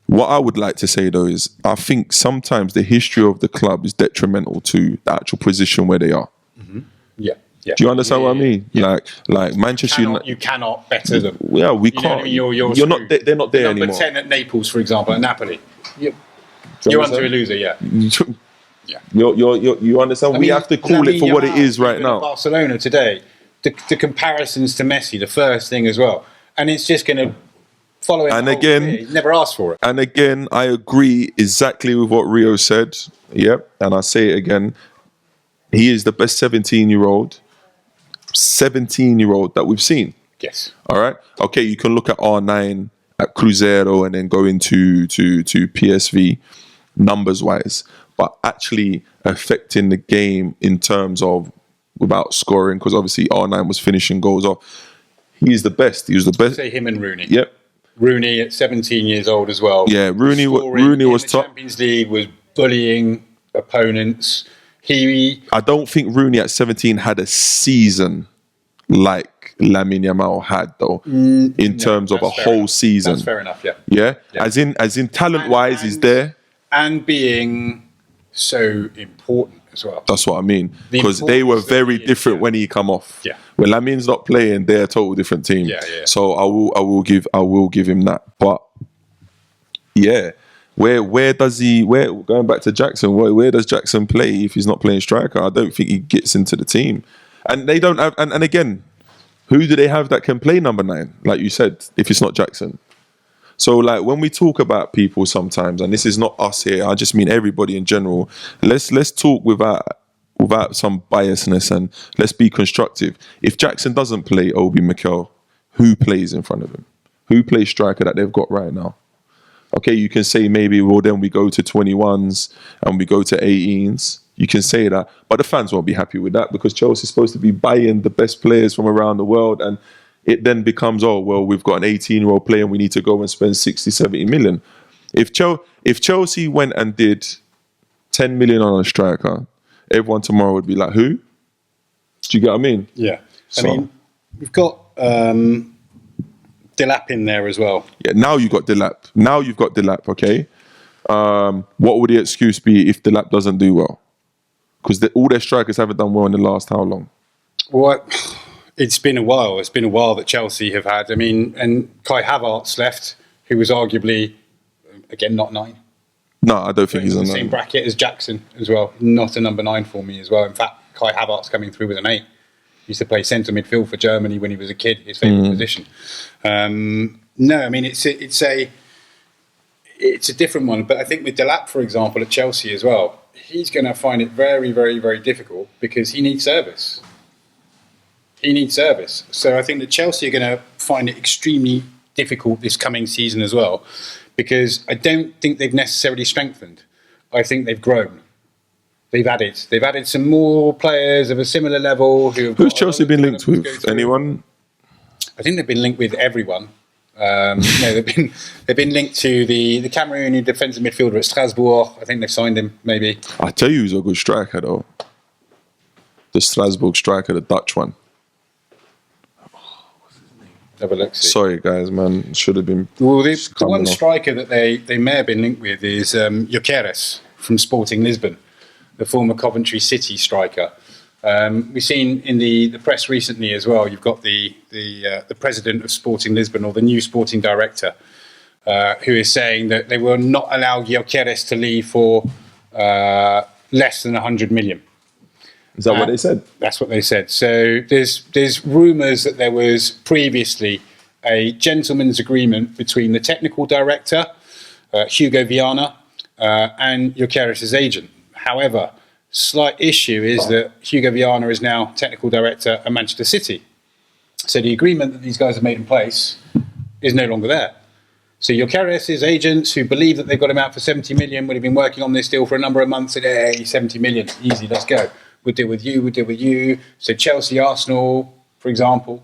S2: what I would like to say though is, I think sometimes the history of the club is detrimental to the actual position where they are.
S1: Mm-hmm. Yeah. Yeah.
S2: Do you understand what I mean?
S1: Yeah.
S2: Like Manchester United.
S1: You cannot better them.
S2: Yeah, we can't.
S1: Know what I mean?
S2: You're not. They're not there
S1: number
S2: anymore.
S1: Number 10 at Naples, for example, at Napoli. You're onto a loser. Yeah.
S2: Yeah. You understand? We have to call it for what it is right now.
S1: Barcelona today, the comparisons to Messi, the first thing as well, and it's just going to follow it.
S2: And again,
S1: he never asked for it.
S2: And again, I agree exactly with what Rio said. Yep, and I say it again. He is the best 17-year-old that we've seen.
S1: Yes.
S2: All right. Okay, you can look at R9 at Cruzeiro and then go into to PSV numbers wise, but actually affecting the game in terms of without scoring, because obviously R9 was finishing goals off. He's the best. He was the best.
S1: Say him and Rooney.
S2: Yep.
S1: Rooney at 17 years old as well.
S2: Yeah, Rooney was top.
S1: Champions League was bullying opponents.
S2: I don't think Rooney at 17 had a season like Lamine Yamal had though, in terms of a whole season.
S1: That's fair enough.
S2: Yeah. As in talent wise, he's there,
S1: and being so important as well.
S2: That's what I mean, because they were very different when he come off.
S1: Yeah.
S2: When Lamine's not playing, they're a total different team.
S1: Yeah.
S2: So I will give him that. But yeah. Where does he? Going back to Jackson? Where does Jackson play if he's not playing striker? I don't think he gets into the team, and they don't have. And again, who do they have that can play number 9? Like you said, if it's not Jackson. So like when we talk about people sometimes, and this is not us here, I just mean everybody in general. Let's talk without some biasness, and let's be constructive. If Jackson doesn't play Obi Mikel, who plays in front of him? Who plays striker that they've got right now? Okay, you can say maybe, well, then we go to 21s and we go to 18s. You can say that, but the fans won't be happy with that because Chelsea's supposed to be buying the best players from around the world, and it then becomes, oh, well, we've got an 18-year-old player and we need to go and spend 60, 70 million. If Chelsea went and did 10 million on a striker, everyone tomorrow would be like, who? Do you get what I mean?
S1: Yeah.
S2: So,
S1: I mean, we've got Delap in there as well.
S2: yeah, now you've got Delap, okay? What would the excuse be if Delap doesn't do well? Because all their strikers haven't done well in the last how long?
S1: Well, it's been a while. It's been a while that Chelsea have had. I mean, and Kai Havertz left, who was arguably, again, not 9.
S2: No, I don't think he's
S1: in
S2: on
S1: the same
S2: that.
S1: bracket as Jackson as well. Not a number 9 for me as well. In fact, Kai Havertz coming through with an 8. He used to play centre midfield for Germany when he was a kid, his favourite position. No, I mean, it's a different one. But I think with Delap, for example, at Chelsea as well, he's going to find it very, very, very difficult because he needs service. So I think that Chelsea are going to find it extremely difficult this coming season as well, because I don't think they've necessarily strengthened. I think they've grown. They've added some more players of a similar level.
S2: Who's Chelsea been linked with? Anyone?
S1: I think they've been linked with everyone. They've been linked to the Cameroonian defensive midfielder at Strasbourg. I think they've signed him, maybe.
S2: I tell you, he's a good striker though. The Strasbourg striker, the Dutch one.
S1: Have a look.
S2: Sorry, guys, man. Should have been.
S1: Well, the one striker that they may have been linked with is Gyökeres from Sporting Lisbon, the former Coventry City striker. We've seen in the press recently as well. You've got the president of Sporting Lisbon, or the new sporting director, who is saying that they will not allow Gyökeres to leave for less than 100 million.
S2: Is that what they said?
S1: That's what they said. So there's rumours that there was previously a gentleman's agreement between the technical director, Hugo Viana, and Gyökeres' agent. However, slight issue is that Hugo Viana is now technical director at Manchester City. So the agreement that these guys have made in place is no longer there. So Gyökeres' agents, who believe that they've got him out for 70 million, would have been working on this deal for a number of months, and hey, 70 million, easy, let's go. We'll deal with you. So Chelsea, Arsenal, for example,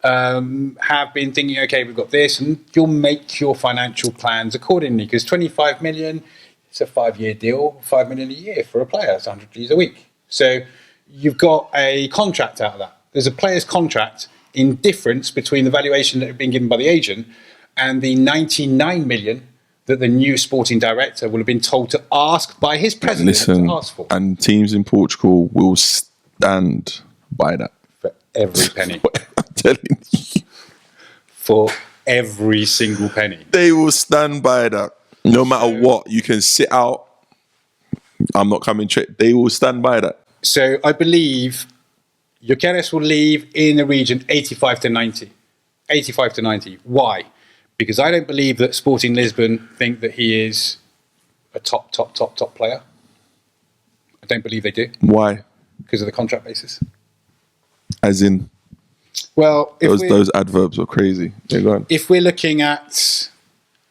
S1: have been thinking, okay, we've got this, and you'll make your financial plans accordingly, because 25 million, it's a 5-year deal, 5 million a year for a player, it's 100 Gs a week. So you've got a contract out of that. There's a player's contract in difference between the valuation that had been given by the agent and the 99 million that the new sporting director will have been told to ask by his president to ask for.
S2: And teams in Portugal will stand by that.
S1: For every penny.
S2: I'm telling you.
S1: For every single penny.
S2: They will stand by that. No matter what, you can sit out. I'm not coming straight. They will stand by that.
S1: So I believe Gyökeres will leave in the region 85 to 90. 85 to 90. Why? Because I don't believe that Sporting Lisbon think that he is a top player. I don't believe they do.
S2: Why?
S1: Because of the contract basis.
S2: As in?
S1: Well,
S2: those adverbs are crazy. Yeah, go on.
S1: If we're looking at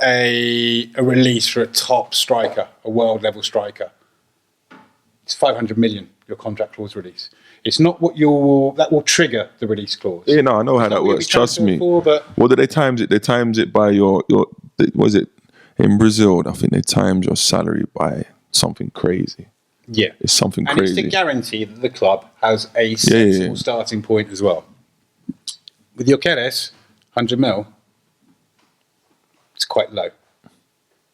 S1: a release for a top striker, a world level striker, it's 500 million, your contract clause release. It's not what that will trigger the release clause.
S2: Yeah, no, I know how that works. Trust me. What do they times it? They times it by your was it in Brazil? I think they times your salary by something crazy.
S1: Yeah,
S2: it's something
S1: and
S2: crazy.
S1: And it's to guarantee that the club has a sensible starting point as well. With Gyökeres, 100 mil, it's quite low,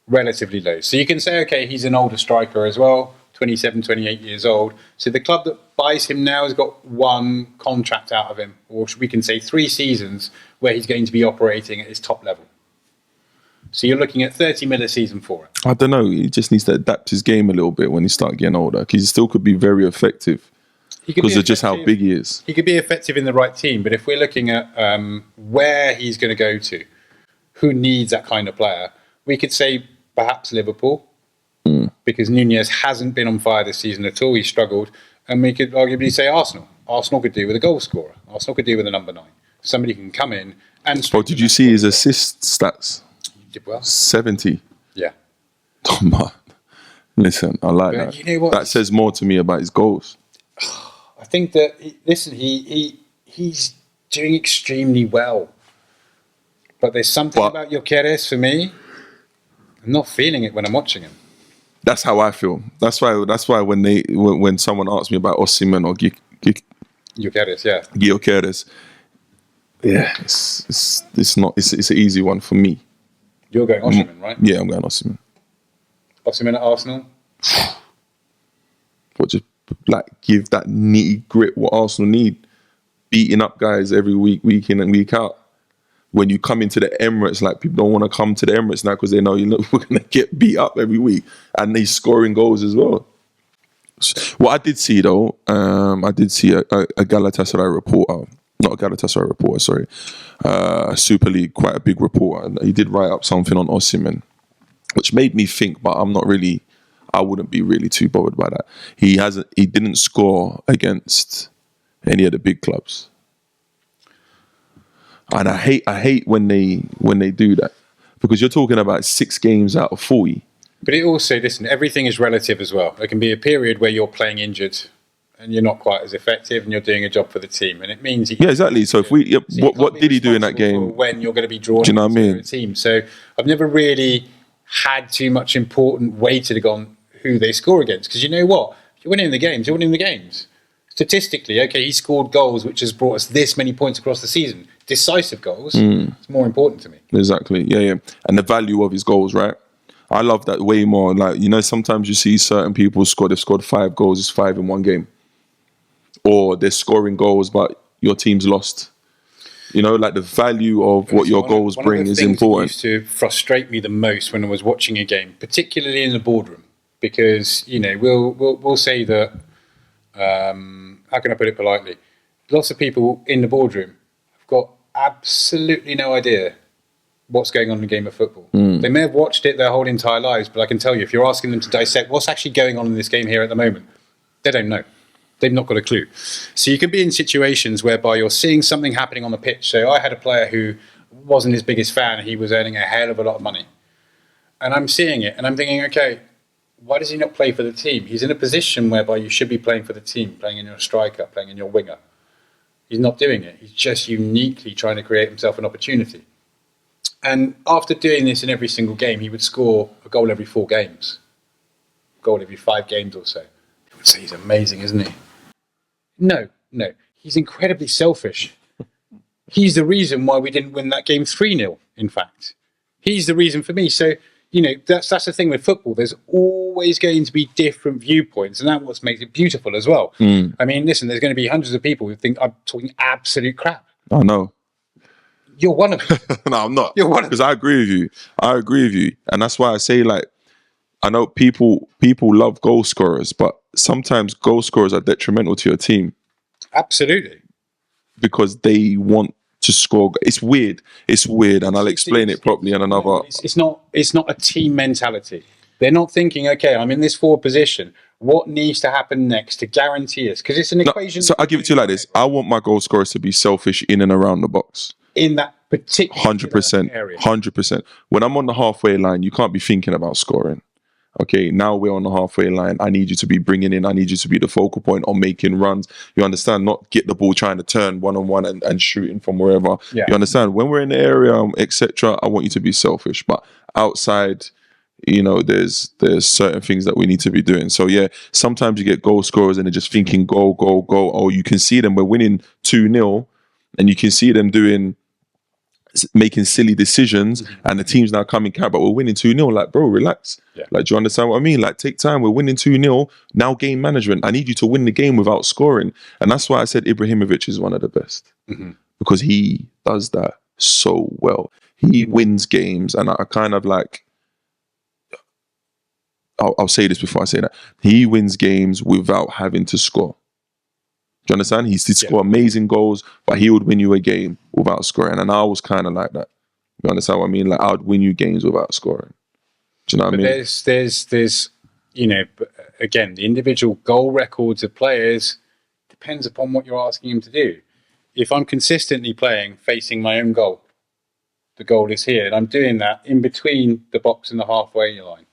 S1: relatively low. So you can say, okay, he's an older striker as well. 27, 28 years old. So the club that buys him now has got one contract out of him, or we can say 3 seasons where he's going to be operating at his top level. So you're looking at 30 mil a season for it.
S2: I don't know. He just needs to adapt his game a little bit when he starts getting older. He still could be very effective because of just how big he is.
S1: He could be effective in the right team, but if we're looking at where he's going to go to, who needs that kind of player, we could say perhaps Liverpool. Because Nunez hasn't been on fire this season at all. He's struggled. And we could arguably say Arsenal. Arsenal could do with a goal scorer. Arsenal could do with a number 9. Somebody can come in and...
S2: Oh, did you see his assist stats?
S1: He did well.
S2: 70. Listen, I like
S1: But
S2: that.
S1: you know what?
S2: That says more to me about his goals.
S1: I think that he's doing extremely well. But there's something about Gyökeres for me. I'm not feeling it when I'm watching him.
S2: That's how I feel. That's why when someone asks me about Osimhen or
S1: Gyökeres, yeah.
S2: Gyökeres, it's an easy one for me.
S1: You're going Osimhen, right?
S2: Yeah, I'm going Osimhen.
S1: Osimhen at Arsenal?
S2: But just like give that nitty grit what Arsenal need. Beating up guys every week in and week out. When you come into the Emirates, like people don't want to come to the Emirates now because they know we're going to get beat up every week, and they're scoring goals as well. What I did see though, I did see a Galatasaray reporter, not a Galatasaray reporter, sorry, Super League, quite a big reporter, and he did write up something on Osimhen, which made me think, but I wouldn't be really too bothered by that. He didn't score against any of the big clubs. And I hate when they do that, because you're talking about 6 games out of 40.
S1: But it also, listen, everything is relative as well. There can be a period where you're playing injured and you're not quite as effective and you're doing a job for the team. And it means...
S2: Yeah, exactly. So what did he do in that game?
S1: When you're going to be drawn into a team. So I've never really had too much important weighted on who they score against. Because you know what? If you're winning the games, you're winning the games. Statistically, okay, he scored goals which has brought us this many points across the season. Decisive goals. It's more important to me.
S2: Exactly. Yeah. And the value of his goals, right? I love that way more. Like, sometimes you see certain people they've scored 5 goals, it's 5 in one game. Or they're scoring goals, but your team's lost. Like the value of what your goals bring is important.
S1: One of the things that used to frustrate me the most when I was watching a game, particularly in the boardroom, because, we'll say that, how can I put it politely? Lots of people in the boardroom have got absolutely no idea what's going on in a game of football. They may have watched it their whole entire lives, but I can tell you, if you're asking them to dissect what's actually going on in this game here at the moment, they don't know. They've not got a clue. So you can be in situations whereby you're seeing something happening on the pitch. So I had a player who wasn't his biggest fan. He was earning a hell of a lot of money. And I'm seeing it, and I'm thinking, okay, why does he not play for the team? He's in a position whereby you should be playing for the team, playing in your striker, playing in your winger. He's not doing it. He's just uniquely trying to create himself an opportunity. And after doing this in every single game, he would score a goal every 4 games. A goal every 5 games or so. You would say he's amazing, isn't he? No. He's incredibly selfish. He's the reason why we didn't win that game 3-0, in fact. He's the reason for me. So, that's the thing with football. There's always going to be different viewpoints, and that's what makes it beautiful as well. I mean, listen, there's going to be hundreds of people who think I'm talking absolute crap.
S2: I know.
S1: You're one of them.
S2: No, I'm not.
S1: You're one of them.
S2: Because I agree with you. And that's why I say, like, I know people love goal scorers, but sometimes goal scorers are detrimental to your team.
S1: Absolutely.
S2: Because they want to score. It's weird, and I'll explain it properly in another...
S1: It's not a team mentality. They're not thinking, okay, I'm in this forward position. What needs to happen next to guarantee us? Because it's an equation...
S2: So I'll give it to you like this. I want my goal scorers to be selfish in and around the box.
S1: In that particular
S2: 100%,
S1: area.
S2: 100%. When I'm on the halfway line, you can't be thinking about scoring. Okay, now we're on the halfway line. I need you to be bringing in. I need you to be the focal point on making runs. You understand? Not get the ball trying to turn one-on-one and shooting from wherever.
S1: Yeah.
S2: You understand? When we're in the area, etc., I want you to be selfish. But outside, there's certain things that we need to be doing. So yeah, sometimes you get goal scorers and they're just thinking goal, goal, goal. Or you can see them, we're winning 2-0, and you can see them making silly decisions, and the team's now coming back, but we're winning 2-0. Like, bro, relax.
S1: Yeah.
S2: Like, do you understand what I mean? Like, take time. We're winning 2-0. Now game management. I need you to win the game without scoring. And that's why I said Ibrahimovic is one of the best. Because he does that so well. He wins games, and I kind of like... I'll say this before I say that. He wins games without having to score. Do you understand? He did score amazing goals, but he would win you a game without scoring. And I was kind of like that. You understand what I mean? Like, I would win you games without scoring. Do you know what I mean?
S1: There's again, the individual goal records of players depends upon what you're asking him to do. If I'm consistently playing facing my own goal, the goal is here, and I'm doing that in between the box and the halfway line.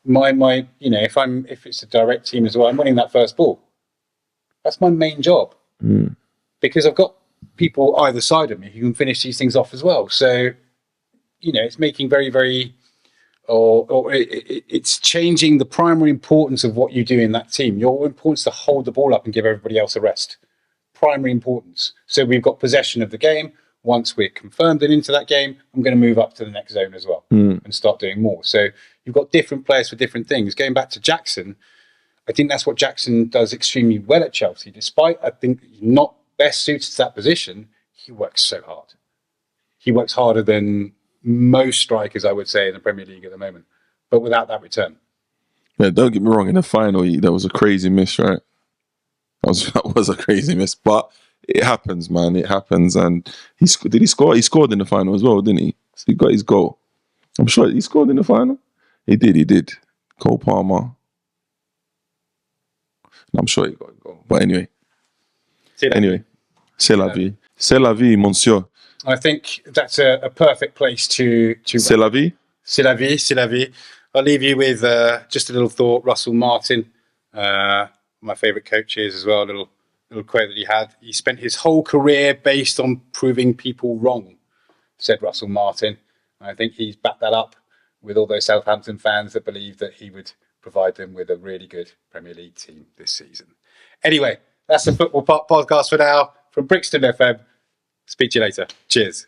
S1: if it's a direct team as well, I'm winning that first ball. That's my main job because I've got people either side of me who can finish these things off as well. So, it's making it's changing the primary importance of what you do in that team. Your importance to hold the ball up and give everybody else a rest. Primary importance. So we've got possession of the game. Once we're confirmed and into that game, I'm going to move up to the next zone as well and start doing more. So you've got different players for different things. Going back to Jackson, I think that's what Jackson does extremely well at Chelsea. Despite, I think, he's not best suited to that position, he works so hard. He works harder than most strikers, I would say, in the Premier League at the moment, but without that return.
S2: Yeah, don't get me wrong. In the final, that was a crazy miss, right? That was a crazy miss, but it happens, man. It happens, and did he score? He scored in the final as well, didn't he? So he got his goal. I'm sure he scored in the final. He did. Cole Palmer. I'm sure he got a goal. But anyway, c'est la vie. C'est la vie, monsieur.
S1: I think that's a perfect place to.
S2: C'est la vie.
S1: C'est la vie. C'est la vie. I'll leave you with just a little thought. Russell Martin, my favourite coaches as well. A little quote that he had. He spent his whole career based on proving people wrong, said Russell Martin. And I think he's backed that up with all those Southampton fans that believe that he would provide them with a really good Premier League team this season. Anyway, that's the Football Podcast for now. From Brixton FM. Speak to you later. Cheers.